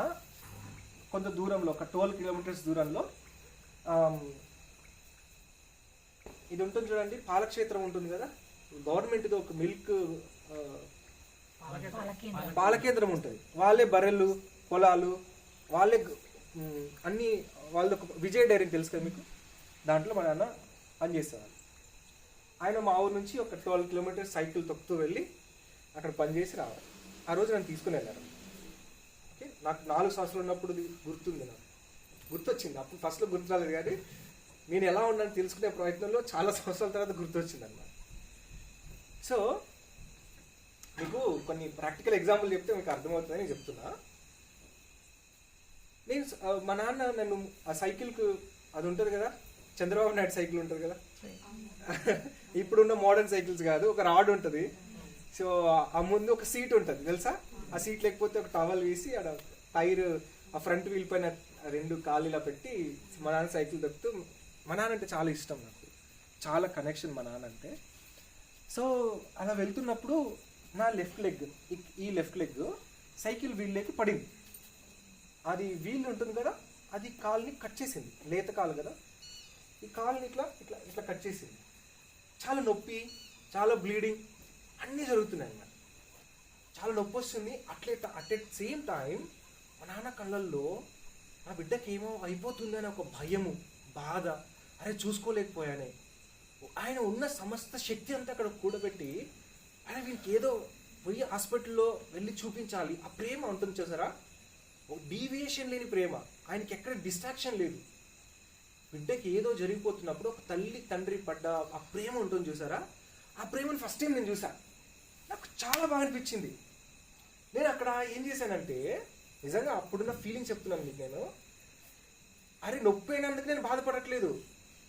కొంత దూరంలో, ఒక 12 కిలోమీటర్స్ దూరంలో ఇది ఉంటుంది చూడండి, పాలక్షేత్రం ఉంటుంది కదా, గవర్నమెంట్ది ఒక మిల్క్ పాలకేంద్రం ఉంటుంది. వాళ్ళే బర్రెలు, పొలాలు, వాళ్ళే అన్నీ, వాళ్ళది ఒక విజయ్ డైరీ తెలుసు కదా మీకు, దాంట్లో మా నాన్న పనిచేసేవాళ్ళు. ఆయన మా ఊరు నుంచి ఒక 12 కిలోమీటర్స్ సైకిల్ తొక్కుతూ వెళ్ళి అక్కడ పనిచేసి రావాలి. ఆ రోజు నన్ను తీసుకుని వెళ్ళారు. ఓకే, నాకు 4 సంవత్సరాలు ఉన్నప్పుడు గుర్తుంది, నాకు గుర్తొచ్చింది. అప్పుడు ఫస్ట్లో గుర్తు రాలేదు, కానీ నేను ఎలా ఉన్నాను తెలుసుకునే ప్రయత్నంలో చాలా సంవత్సరాల తర్వాత గుర్తొచ్చింది అన్నమాట. సో మీకు కొన్ని ప్రాక్టికల్ ఎగ్జాంపుల్ చెప్తే మీకు అర్థమవుతుందని చెప్తున్నా. నేను మా నాన్న నన్ను ఆ సైకిల్కు, అది ఉంటుంది కదా చంద్రబాబు నాయుడు సైకిల్ ఉంటుంది కదా, ఇప్పుడున్న మోడర్న్ సైకిల్స్ కాదు, ఒక రాడ్ ఉంటుంది. సో ఆ ముందు ఒక సీట్ ఉంటుంది తెలుసా, ఆ సీట్ లేకపోతే ఒక టవల్ వేసి ఆడ టైర్ ఆ ఫ్రంట్ వీల్ పైన 2 కాళ్ళు ఇలా పెట్టి మా నాన్న సైకిల్ తప్పుతూ, మా నాన్న అంటే చాలా ఇష్టం నాకు, చాలా కనెక్షన్ మా నాన్న అంటే. సో అలా వెళ్తున్నప్పుడు నా ఈ లెఫ్ట్ లెగ్ సైకిల్ వీల్లోకి పడింది. అది వీల్ ఉంటుంది కదా, అది కాల్ని కట్ చేసింది, లేత కాలు కదా, ఈ కాల్ని ఇట్లా ఇట్లా ఇట్లా కట్ చేసింది. చాలా నొప్పి, చాలా బ్లీడింగ్ అన్నీ జరుగుతున్నాయి అన్నమాట. చాలా నొప్పి వస్తుంది. అట్ సేమ్ టైం మా నాన్న కళ్ళల్లో నా బిడ్డకి ఏమో అయిపోతుందని ఒక భయము, బాధ, అరే చూసుకోలేకపోయానే. ఆయన ఉన్న సమస్త శక్తి అంతా అక్కడ కూడబెట్టి ఆయన వీరికి ఏదో పోయి హాస్పిటల్లో వెళ్ళి చూపించాలి. ఆ ప్రేమ ఉంటుంది చూసారా, ఒక డీవియేషన్ లేని ప్రేమ, ఆయనకి ఎక్కడ డిస్ట్రాక్షన్ లేదు. బిడ్డకి ఏదో జరిగిపోతున్నప్పుడు ఒక తల్లి తండ్రి పడ్డ ఆ ప్రేమ ఉంటుంది చూసారా, ఆ ప్రేమను ఫస్ట్ టైం నేను చూసాను. నాకు చాలా బాగా అనిపించింది. నేను అక్కడ ఏం చేశానంటే, నిజంగా అప్పుడున్న ఫీలింగ్ చెప్తున్నాను మీకు నేను. అరే నొప్పి అయినందుకు నేను బాధపడట్లేదు,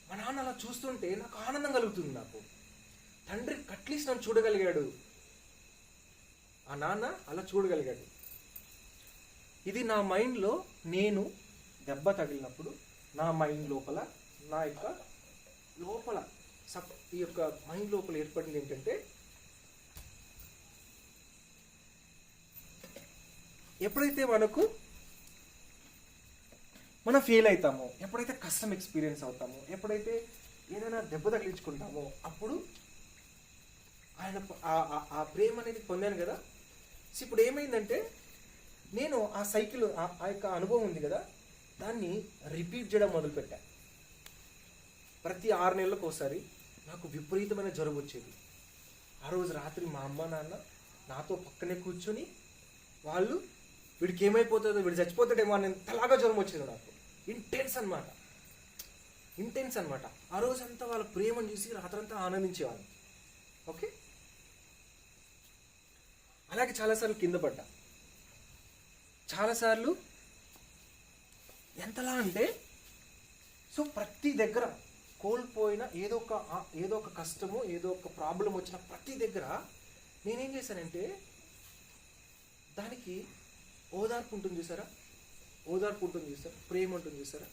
మా నాన్న అలా చూస్తుంటే నాకు ఆనందం కలుగుతుంది. నాకు తండ్రి అట్లీస్ట్ నన్ను చూడగలిగాడు, ఆ నాన్న అలా చూడగలిగాడు. ఇది నా మైండ్లో, నేను దెబ్బ తగిలినప్పుడు నా మైండ్ లోపల, నా యొక్క లోపల ఈ యొక్క మైండ్ లోపల ఏర్పడింది ఏంటంటే, ఎప్పుడైతే మనకు మనం ఫెయిల్ అవుతామో, ఎప్పుడైతే కష్టం ఎక్స్పీరియన్స్ అవుతామో, ఎప్పుడైతే ఏదైనా దెబ్బ తగిలించుకుంటామో, అప్పుడు ఆయన ఆ ప్రేమ అనేది పొందాను కదా. సో ఇప్పుడు ఏమైందంటే నేను ఆ సైకిల్ ఆ యొక్క అనుభవం ఉంది కదా, దాన్ని రిపీట్ చేయడం మొదలుపెట్టా. ప్రతి 6 నెలలకు ఒకసారి నాకు విపరీతమైన జ్వరం వచ్చేది. ఆ రోజు రాత్రి మా అమ్మ నాన్న నాతో పక్కనే కూర్చొని వాళ్ళు వీడికి ఏమైపోతుందో, వీడు చచ్చిపోతాడేమో అని ఎంతలాగా జ్వరం వచ్చేది నాకు. ఇంటెన్స్ అనమాట. ఆ రోజంతా వాళ్ళ ప్రేమను చూసి రాత్రంతా ఆనందించేవాడిని. ఓకే, అలాగే చాలాసార్లు కింద పడ్డా. చాలాసార్లు ఎంతలా అంటే, సో ప్రతి దగ్గర కోల్పోయిన ఏదో ఒక కష్టము, ఏదో ఒక ప్రాబ్లం వచ్చిన ప్రతి దగ్గర నేనేం చేశానంటే, దానికి ఓదార్పు ఉంటుంది చూసారా, ప్రేమ ఉంటుంది చూసారా,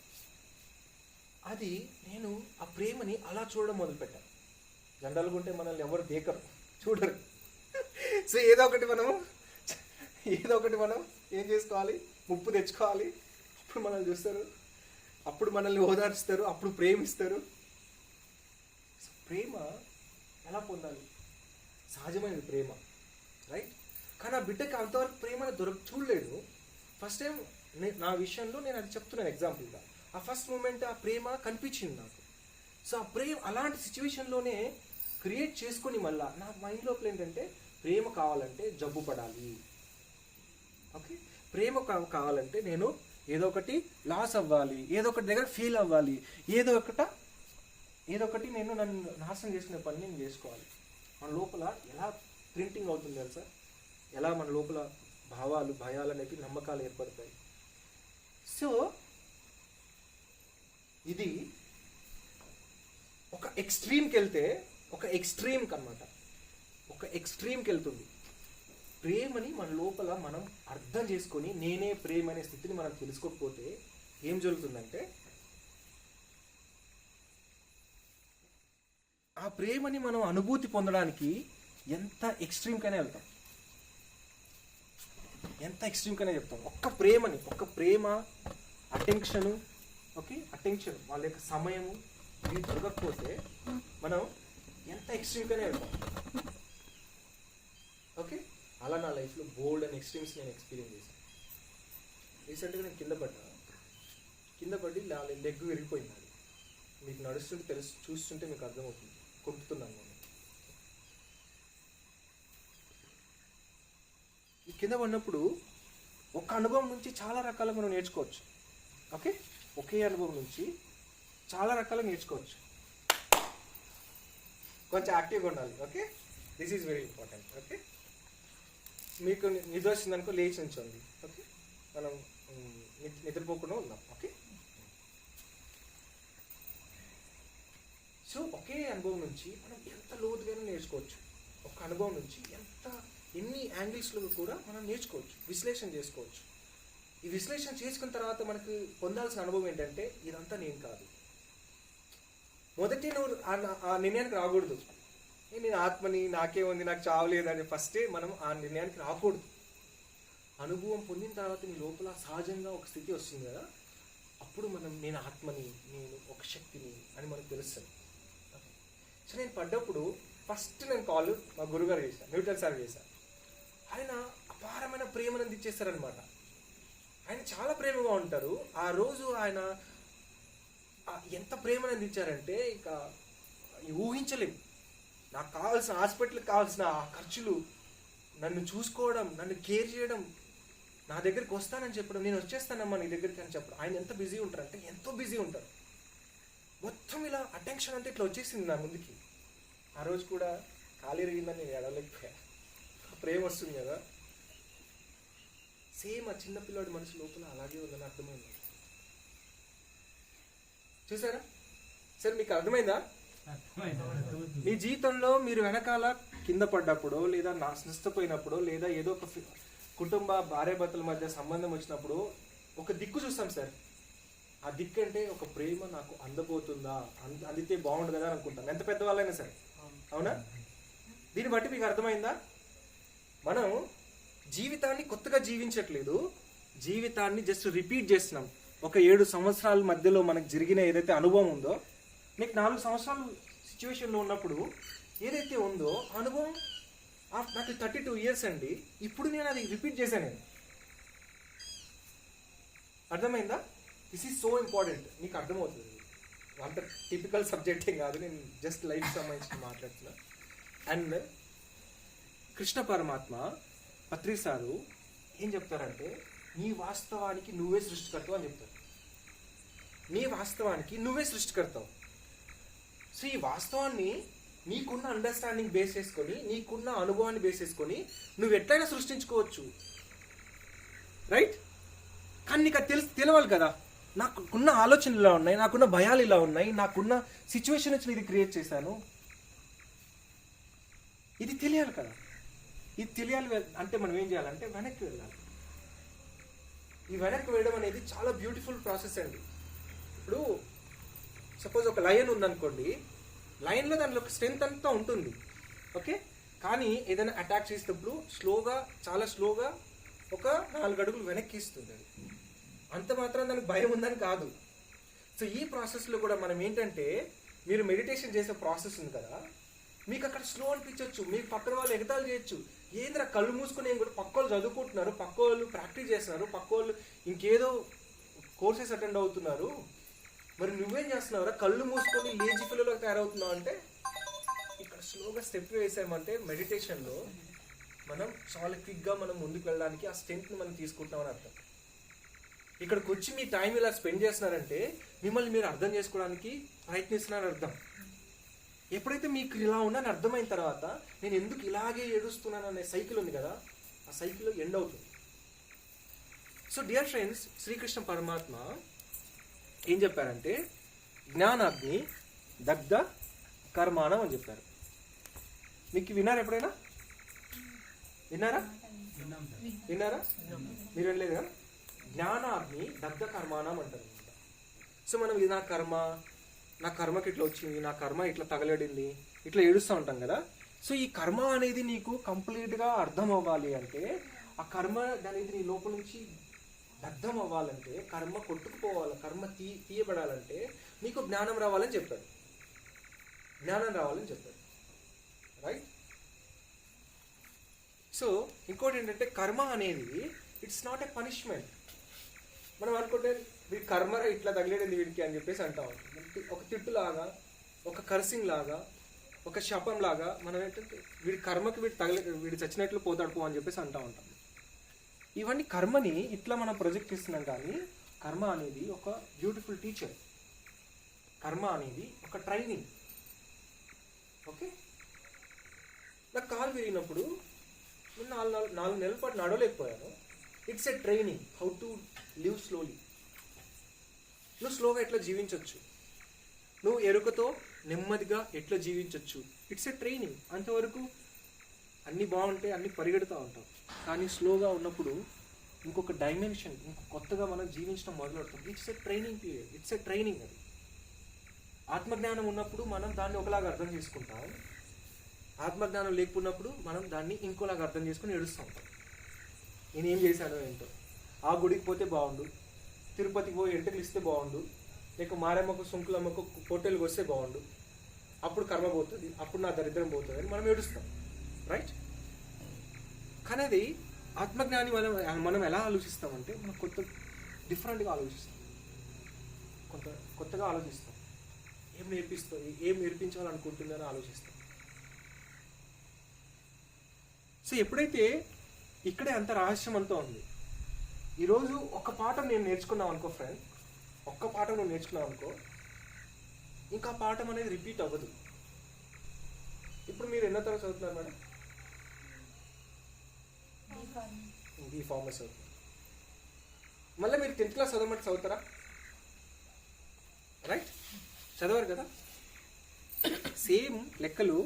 అది నేను ఆ ప్రేమని అలా చూడడం మొదలుపెట్టాను. జనరల్గా ఉంటే మనల్ని ఎవరు చూడరు. సో ఏదో ఒకటి మనం ఏం చేసుకోవాలి, ముప్పు తెచ్చుకోవాలి. అప్పుడు మనల్ని చూస్తారు, అప్పుడు మనల్ని ఓదార్చుతారు, అప్పుడు ప్రేమిస్తారు. ప్రేమ ఎలా పొందాలి? సహజమైనది ప్రేమ, రైట్? కానీ ఆ బిడ్డకి అంతవరకు ప్రేమ చూడలేదు. ఫస్ట్ టైం నా విషయంలో నేను అది చెప్తున్నాను ఎగ్జాంపుల్గా. ఆ ఫస్ట్ మూమెంట్ ఆ ప్రేమ కనిపించింది నాకు. సో ఆ ప్రేమ అలాంటి సిచ్యువేషన్లోనే క్రియేట్ చేసుకొని మళ్ళా నా మైండ్ లోపల ఏంటంటే, ప్రేమ కావాలంటే జబ్బు పడాలి. ఓకే, ప్రేమ కావాలంటే నేను ఏదో ఒకటి లాస్ అవ్వాలి, ఏదో ఒకటి దగ్గర ఫెయిల్ అవ్వాలి, ఏదో ఒకటి నేను నన్ను నాశనం చేసుకునే పని నేను చేసుకోవాలి. మన లోపల ఎలా ప్రింటింగ్ అవుతుంది తెలుసా, ఎలా మన లోపల భావాలు, భయాలు అనేవి, నమ్మకాలు ఏర్పడతాయి. సో ఇది ఒక ఎక్స్ట్రీమ్కి వెళ్తుంది. ప్రేమని మన లోపల మనం అర్థం చేసుకొని నేనే ప్రేమ అనే స్థితిని మనం తెలుసుకోకపోతే ఏం జరుగుతుందంటే, ఆ ప్రేమని మనం అనుభూతి పొందడానికి ఎంత ఎక్స్ట్రీమ్కైనా చెప్తాం. ఒక్క ప్రేమ అటెన్షన్, వాళ్ళ యొక్క సమయము ఇవి దొరకకపోతే మనం ఎంత ఎక్స్ట్రీమ్కైనా వెళ్తాం. ఓకే, అలా నా లైఫ్లో బోల్డ్ అండ్ ఎక్స్ట్రీమ్స్ నేను ఎక్స్పీరియన్స్ చేశాను. రీసెంట్గా నేను కింద పడి లెగ్ విరిగిపోయింది. అది మీకు నడుస్తుంటే చూస్తుంటే మీకు అర్థమవుతుంది, కొట్టుతున్నాను నేను. ఈ కింద పడినప్పుడు ఒక అనుభవం నుంచి చాలా రకాలుగా మనం నేర్చుకోవచ్చు. ఓకే, ఒకే అనుభవం నుంచి చాలా రకాలుగా నేర్చుకోవచ్చు. కొంచెం యాక్టివ్గా ఉండాలి. Okay, this is very important. Okay, మీకు నిద్ర వచ్చిందనుకో లేచి ఉంచండి. ఓకే, మనం నిద్రపోకుండా ఉందాం. ఓకే, సో ఒకే అనుభవం నుంచి మనం ఎంత లోతుగానే నేర్చుకోవచ్చు. ఒక అనుభవం నుంచి ఎన్ని యాంగిల్స్లో కూడా మనం నేర్చుకోవచ్చు, విశ్లేషణ చేసుకోవచ్చు. ఈ విశ్లేషణ చేసుకున్న తర్వాత మనకు పొందాల్సిన అనుభవం ఏంటంటే, ఇదంతా నేను కాదు. మొదటి నువ్వు ఆ నిర్ణయానికి రాకూడదు, నేను ఆత్మని, నాకేముంది, నాకు చావలేదని ఫస్టే మనం ఆ నిర్ణయానికి రాకూడదు. అనుభవం పొందిన తర్వాత నీ లోపల సహజంగా ఒక స్థితి వస్తుంది కదా, అప్పుడు నేను ఆత్మని, నేను ఒక శక్తిని అని మనకు తెలుస్తుంది. సో నేను పడ్డప్పుడు ఫస్ట్ నేను కాల్ మా గురుగారు చేశాను, న్యూటన్ సార్ చేశాను. ఆయన అపారమైన ప్రేమను అందించేస్తారనమాట. ఆయన చాలా ప్రేమగా ఉంటారు. ఆ రోజు ఆయన ఎంత ప్రేమను అందించారంటే ఇక ఊహించలేము. నాకు కావాల్సిన హాస్పిటల్కి కావాల్సిన ఖర్చులు, నన్ను చూసుకోవడం, నన్ను కేర్ చేయడం, నా దగ్గరికి వస్తానని చెప్పడం, నేను వచ్చేస్తానమ్మా నీ దగ్గరికి అని చెప్పడం. ఆయన ఎంత బిజీ ఉంటారంటే ఎంతో బిజీ ఉంటారు. మొత్తం ఇలా అటెన్షన్ అంతా ఇట్లా వచ్చేసింది నా ముందుకి. ఆ రోజు కూడా ఖాళీ రిగిందని నేను ఎడలేకపోయా. ప్రేమ వస్తుంది కదా, సేమ్ ఆ చిన్నపిల్లాడి మనసు లోపల అలాగే ఉందని అర్థమైంది. చూసారా సరే, మీకు అర్థమైందా? మీ జీవితంలో మీరు వెనకాల కింద పడ్డప్పుడు, లేదా నష్టపోయినప్పుడు, లేదా ఏదో ఒక కుటుంబ భార్యాభర్తల మధ్య సంబంధం వచ్చినప్పుడు ఒక దిక్కు చూస్తాం సార్. ఆ దిక్కు అంటే ఒక ప్రేమ నాకు అందబోతుందా, అందితే బాగుండు కదా అనుకుంటాం, ఎంత పెద్దవాళ్ళైనా సరే. అవునా? దీన్ని బట్టి మీకు అర్థమైందా? మనం జీవితాన్ని కొత్తగా జీవించట్లేదు, జీవితాన్ని జస్ట్ రిపీట్ చేస్తున్నాం. ఒక 7 సంవత్సరాల మధ్యలో మనకు జరిగిన ఏదైతే అనుభవం ఉందో, మీకు 4 సంవత్సరాలు సిచ్యువేషన్లో ఉన్నప్పుడు ఏదైతే ఉందో ఆ అనుభవం నాకు 32 ఇయర్స్ అండి. ఇప్పుడు నేను అది రిపీట్ చేశాను. నేను అర్థమైందా? This is so important. మీకు అర్థమవుతుంది. అంత టిపికల్ సబ్జెక్ట్ ఏం కాదు, నేను జస్ట్ లైఫ్ సంబంధించి మాట్లాడుతున్నా. అండ్ కృష్ణ పరమాత్మ పత్రి సారు ఏం చెప్తారంటే, నీ వాస్తవానికి నువ్వే సృష్టికర్తవు అని చెప్తారు. నీ వాస్తవానికి నువ్వే సృష్టికర్తవు. సో ఈ వాస్తవాన్ని నీకున్న అండర్స్టాండింగ్ బేస్ చేసుకొని, నీకున్న అనుభవాన్ని బేస్ చేసుకొని నువ్వు ఎట్లయినా సృష్టించుకోవచ్చు, రైట్? కానీ నీకు అది తెలవాలి కదా. నాకున్న ఆలోచనలు ఇలా ఉన్నాయి, నాకున్న భయాలు ఇలా ఉన్నాయి, నాకున్న సిచ్యువేషన్ వచ్చి ఇది క్రియేట్ చేశాను, ఇది తెలియాలి కదా. ఇది తెలియాలి అంటే మనం ఏం చేయాలంటే వెనక్కి వెళ్ళాలి. ఈ వెనక్కి వెళ్ళడం అనేది చాలా బ్యూటిఫుల్ ప్రాసెస్ అండి. ఇప్పుడు సపోజ్ ఒక లయన్ ఉందనుకోండి, లయన్లో దానిలో ఒక స్ట్రెంత్ అంతా ఉంటుంది, ఓకే. కానీ ఏదైనా అటాక్ చేసేటప్పుడు చాలా స్లోగా ఒక 4 అడుగులు వెనక్కి ఇస్తుంది. అది అంత మాత్రం దానికి భయం ఉందని కాదు. సో ఈ ప్రాసెస్లో కూడా మనం ఏంటంటే, మీరు మెడిటేషన్ చేసే ప్రాసెస్ ఉంది కదా, మీకు అక్కడ స్లో అనిపించవచ్చు, మీకు పక్కన వాళ్ళు ఎగతాలు చేయొచ్చు. ఏంద్రా కళ్ళు మూసుకుని ఏం కూడా, పక్క వాళ్ళు చదువుకుంటున్నారు, పక్క వాళ్ళు ప్రాక్టీస్ చేస్తున్నారు, పక్క వాళ్ళు ఇంకేదో కోర్సెస్ అటెండ్ అవుతున్నారు, మరి నువ్వేం చేస్తున్నావురా కళ్ళు మూసుకొని లేజీ పిల్లలకు తయారవుతున్నావు అంటే, ఇక్కడ స్లోగా స్టెప్ వేసామంటే మెడిటేషన్లో మనం చాలా క్విక్గా మనం ముందుకు వెళ్ళడానికి ఆ స్ట్రెంత్ని మనం తీసుకుంటామని అర్థం. ఇక్కడికి వచ్చి మీ టైం ఇలా స్పెండ్ చేస్తున్నారంటే మిమ్మల్ని మీరు అర్థం చేసుకోవడానికి ప్రయత్నిస్తున్నారని అర్థం. ఎప్పుడైతే మీకు ఇలా ఉన్నాను అర్థమైన తర్వాత, నేను ఎందుకు ఇలాగే ఏడుస్తున్నాను అనే సైకిల్ ఉంది కదా, ఆ సైకిల్ ఎండ్ అవుతుంది. సో డియర్ ఫ్రెండ్స్, శ్రీకృష్ణ పరమాత్మ ఏం చెప్పారంటే, జ్ఞానాగ్ని దగ్ధ కర్మాణం అని చెప్పారు. మీకు విన్నారా ఎప్పుడైనా? విన్నారా? మీరు వినలేదు కదా? జ్ఞానాగ్ని దగ్ధ కర్మాణం అంటారు. సో మనం ఇది నా కర్మకి ఇట్లా వచ్చింది, నా కర్మ ఇట్లా తగలడింది, ఇట్లా ఏడుస్తూ ఉంటాం కదా. సో ఈ కర్మ అనేది నీకు కంప్లీట్గా అర్థం అవ్వాలి అంటే, ఆ కర్మ అనేది నీ లోపల నుంచి దగ్ధం అవ్వాలంటే, కర్మ కొట్టుకుపోవాలి, కర్మ తీయబడాలంటే నీకు జ్ఞానం రావాలని చెప్పాడు. రైట్? సో ఇంకోటి ఏంటంటే, కర్మ అనేది ఇట్స్ నాట్ ఎ పనిష్మెంట్. మనం అనుకుంటే వీడి కర్మ ఇట్లా తగిలేడింది వీడికి అని చెప్పేసి అంటాం. ఒక తిట్టులాగా, ఒక కర్సింగ్ లాగా, ఒక శాపం లాగా మనం ఏంటంటే వీడి కర్మకి వీడు చచ్చినట్లు పోతాడు పో అని చెప్పేసి అంటూ ఉంటాం. ఇవన్నీ కర్మని ఇట్లా మనం ప్రొజెక్ట్ చేస్తున్నాం. కానీ కర్మ అనేది ఒక బ్యూటిఫుల్ టీచర్, కర్మ అనేది ఒక ట్రైనింగ్. ఓకే, నాకు కాలు విరిగినప్పుడు నేను 4 నెలల పాటు నడవలేకపోయాను. It's a training how to live slowly. నువ్వు స్లోగా ఎట్లా జీవించవచ్చు, నువ్వు ఎరుకతో నెమ్మదిగా ఎట్లా జీవించవచ్చు, ఇట్స్ ఎ ట్రైనింగ్. అంతవరకు అన్నీ బాగుంటే అన్నీ పరిగెడుతూ ఉంటాం. కానీ స్లోగా ఉన్నప్పుడు ఇంకొక డైమెన్షన్, కొత్తగా మనం జీవించడం మొదలెడతాం. It's a training period, it's a training. అది ఆత్మజ్ఞానం ఉన్నప్పుడు మనం దాన్ని ఒకలాగా అర్థం చేసుకుంటాం, ఆత్మజ్ఞానం లేకున్నప్పుడు మనం దాన్ని ఇంకోలాగా అర్థం చేసుకుని ఏడుస్తూ ఉంటాం. నేనేం చేశానో ఏంటో, ఆ గుడికి పోతే బాగుండు, తిరుపతికి పోయి ఎంటర్లు ఇస్తే బాగుండు, లేక మారేమ్మకు సుంకులమ్మకు పొట్టేలకు వస్తే బాగుండు, అప్పుడు కర్మ పోతుంది, అప్పుడు నా దరిద్రం పోతుంది అని మనం ఏడుస్తాం. రైట్? కానీ అది ఆత్మజ్ఞాని మనం ఎలా ఆలోచిస్తామంటే, మనం డిఫరెంట్గా ఆలోచిస్తాం, కొత్తగా ఆలోచిస్తాం. ఏం నేర్పిస్తుంది, ఏం నేర్పించాలనుకుంటుందని ఆలోచిస్తాం. సో ఎప్పుడైతే ఇక్కడే అంత రహస్యం అంతా ఉంది. ఈరోజు ఒక్క పాఠం నేను నేర్చుకున్నాం అనుకో ఫ్రెండ్, ఒక్క పాఠం నువ్వు నేర్చుకున్నావు అనుకో, ఇంకా పాఠం అనేది రిపీట్ అవ్వదు. ఇప్పుడు మీరు ఎన్నో తరగతి చదువుతున్నారు మేడం? B.Pharmacy చదువుతున్నారు. మళ్ళీ మీరు 10th క్లాస్ చదవమంటే చదువుతారా? రైట్? చదవరు కదా. సేమ్ లెక్కలు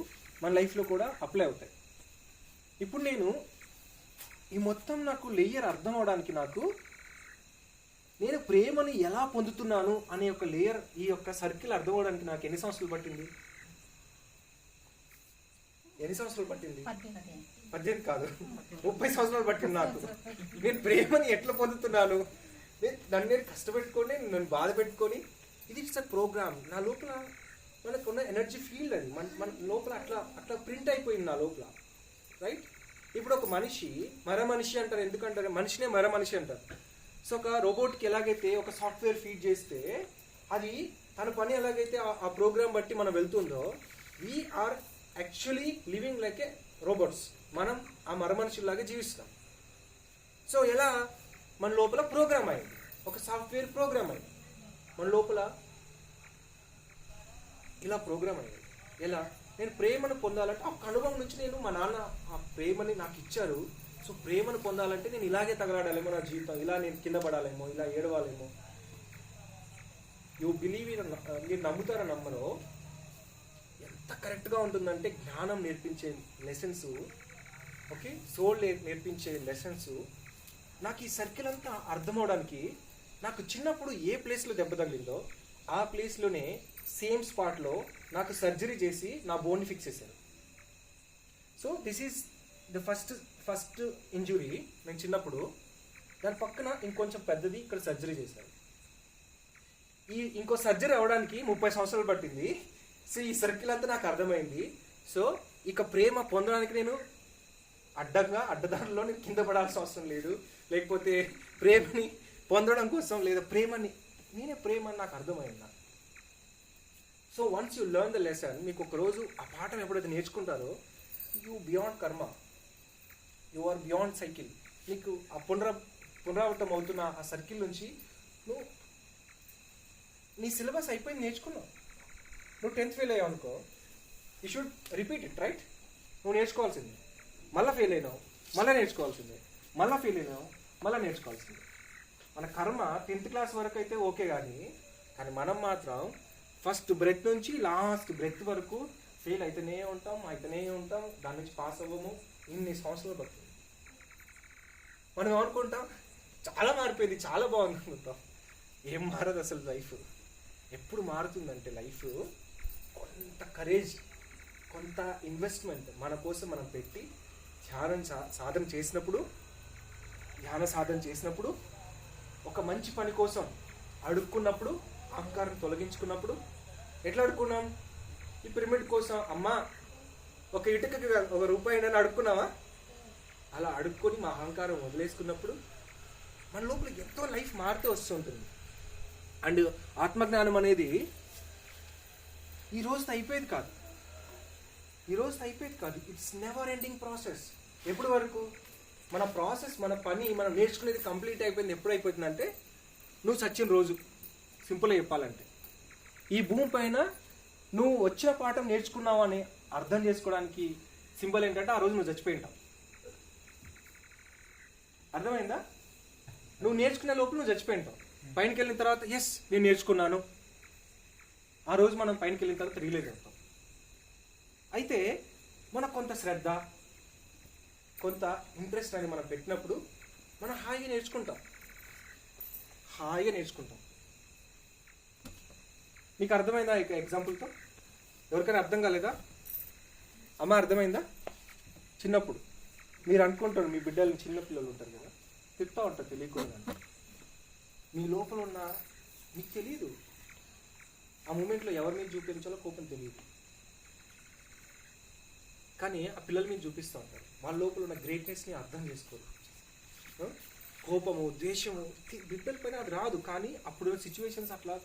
మన లైఫ్లో కూడా అప్లై అవుతాయి. ఇప్పుడు నేను ఈ మొత్తం నాకు లేయర్ అర్థం అవడానికి, నేను ప్రేమని ఎలా పొందుతున్నాను అనే ఒక లేయర్, ఈ యొక్క సర్కిల్ అర్థం అవడానికి నాకు ఎన్ని సంవత్సరాలు పట్టింది? 18 కాదు, 30 సంవత్సరాలు పట్టింది నాకు. నేను ప్రేమని ఎట్లా పొందుతున్నాను, నన్ను నేను కష్టపెట్టుకొని నన్ను బాధ పెట్టుకొని ఇది ఇట్స్ అ ప్రోగ్రామ్. నా లోపల మనకున్న ఎనర్జీ ఫీల్డ్ అది మన లోపల అట్లా ప్రింట్ అయిపోయింది నా లోపల, రైట్? ఇప్పుడు ఒక మనిషి అంటారు. ఎందుకంటారు మనిషినే మనిషి అంటారు. సో ఒక రోబోట్కి ఎలాగైతే ఒక సాఫ్ట్వేర్ ఫీడ్ చేస్తే అది తన పని ఎలాగైతే ఆ ప్రోగ్రామ్ బట్టి మనం వెళ్తుందో, we are actually living like a robots. మనం ఆ మనిషిలాగా జీవిస్తాం. సో ఎలా మన లోపల ప్రోగ్రామ్ అయింది, ఒక సాఫ్ట్వేర్ ప్రోగ్రామ్ అయింది మన లోపల, ఇలా ప్రోగ్రామ్ అయ్యింది. ఎలా నేను ప్రేమను పొందాలంటే ఒక అనుభవం నుంచి నేను మా నాన్న ఆ ప్రేమని నాకు ఇచ్చారు. సో ప్రేమను పొందాలంటే నేను ఇలాగే తగలాడాలేమో నా జీవితం, ఇలా నేను కింద పడాలేమో, ఇలా ఏడవాలేమో. యూ బిలీవ్ ఇన్, మీరు నమ్ముతారా నమ్మరో, ఎంత కరెక్ట్గా ఉంటుందంటే జ్ఞానం నేర్పించే లెసన్స్, ఓకే, సోల్ నేర్పించే లెసన్స్. నాకు ఈ సర్కిల్ అంతా అర్థమవడానికి నాకు చిన్నప్పుడు ఏ ప్లేస్లో దెబ్బ తగిలిందో ఆ ప్లేస్లోనే సేమ్ స్పాట్లో నాకు సర్జరీ చేసి నా బోన్ని ఫిక్స్ చేశారు. So this is the first injury. నేను చిన్నప్పుడు దాని పక్కన ఇంకొంచెం పెద్దది ఇక్కడ సర్జరీ చేశారు. ఇంకో సర్జరీ అవ్వడానికి 30 సంవత్సరాలు పట్టింది. సో ఈ సర్కిల్ అంతా నాకు అర్థమైంది. సో ఇక ప్రేమ పొందడానికి నేను అడ్డదారిలో నేను కింద పడాల్సిన అవసరం లేదు, లేకపోతే ప్రేమని పొందడం కోసం లేదా నేనే ప్రేమ అని నాకు అర్థమైంది. So once you learn the lesson, మీకు ఒకరోజు ఆ పాఠం ఎప్పుడైతే నేర్చుకుంటారో, యూ బియాండ్ కర్మ, యు ఆర్ బియాండ్ సైకిల్. నీకు ఆ పునరావృతం అవుతున్న ఆ సర్కిల్ నుంచి నువ్వు నీ సిలబస్ అయిపోయింది, నేర్చుకున్నావు. నువ్వు 10th ఫెయిల్ అయ్యావు అనుకో, you should repeat it, right? నువ్వు నేర్చుకోవాల్సిందే. మళ్ళీ ఫెయిల్ అయినావు, మళ్ళీ నేర్చుకోవాల్సిందే. మళ్ళీ ఫెయిల్ అయినావు, మళ్ళీ నేర్చుకోవాల్సిందే. మన కర్మ 10th క్లాస్ వరకు అయితే ఓకే, కానీ మనం మాత్రం ఫస్ట్ బ్రెత్ నుంచి లాస్ట్ బ్రెత్ వరకు ఫెయిల్ అయితేనే ఉంటాం. దాని నుంచి పాస్ అవ్వము. ఇన్ని సంవత్సరాలు పడుతుంది. మనం అనుకుంటాం చాలా మారిపోయింది, చాలా బాగుంది అనుకుంటాం. ఏం మారదు అసలు. లైఫ్ ఎప్పుడు మారుతుందంటే, లైఫ్ కొంత కరేజ్, కొంత ఇన్వెస్ట్మెంట్ మన కోసం మనం పెట్టి ధ్యాన సాధన చేసినప్పుడు ఒక మంచి పని కోసం అడుక్కున్నప్పుడు, అహంకారం తొలగించుకున్నప్పుడు, ఎట్లా అడుక్కున్నాం? ఈ పిరమిడ్ కోసం అమ్మా ఒక ఇటుకకి 1 రూపాయి అని అడుక్కున్నావా? అలా అడుక్కొని మా అహంకారం వదిలేసుకున్నప్పుడు మన లోపల ఎంతో లైఫ్ మారుతూ వస్తుంటుంది. అండ్ ఆత్మజ్ఞానం అనేది ఈ రోజుతో అయిపోయేది కాదు. It's never ending process. ఎప్పటి వరకు మన ప్రాసెస్, మన పని, మనం నేర్చుకునేది కంప్లీట్ అయిపోయింది. ఎప్పుడు అయిపోతుందంటే నువ్వు చచ్చిన రోజు. సింపుల్గా చెప్పాలంటే, ఈ భూమి పైన నువ్వు వచ్చిన పాఠం నేర్చుకున్నావు అని అర్థం చేసుకోవడానికి సింబల్ ఏంటంటే ఆ రోజు నువ్వు చచ్చిపోయి ఉంటావు. అర్థమైందా? నువ్వు నేర్చుకునే లోపల నువ్వు చచ్చిపోయి ఉంటావు. పైనకి వెళ్ళిన తర్వాత ఎస్ నేను నేర్చుకున్నాను, ఆ రోజు మనం పైనకి వెళ్ళిన తర్వాత రియలైజ్ అవుతాం. అయితే మనకు కొంత శ్రద్ధ, కొంత ఇంట్రెస్ట్ అని మనం పెట్టినప్పుడు మనం హాయిగా నేర్చుకుంటాం. మీకు అర్థమైందా? ఇక ఎగ్జాంపుల్తో ఎవరికైనా అర్థం కాలేదా? అమ్మ అర్థమైందా? చిన్నప్పుడు మీరు అనుకుంటారు, మీ బిడ్డలు చిన్నపిల్లలు ఉంటారు కదా, తిట్టా ఉంటారు తెలియకుండా. మీ లోపల ఉన్న మీకు తెలియదు, ఆ మూమెంట్లో ఎవరి మీద చూపించాలో కోపం తెలియదు, కానీ ఆ పిల్లల మీద చూపిస్తూ ఉంటారు. వాళ్ళ లోపల ఉన్న గ్రేట్నెస్ని అర్థం చేసుకోరు. కోపము, ద్వేషము బిడ్డల పైన అది రాదు, కానీ అప్పుడు సిచ్యువేషన్స్ అట్లా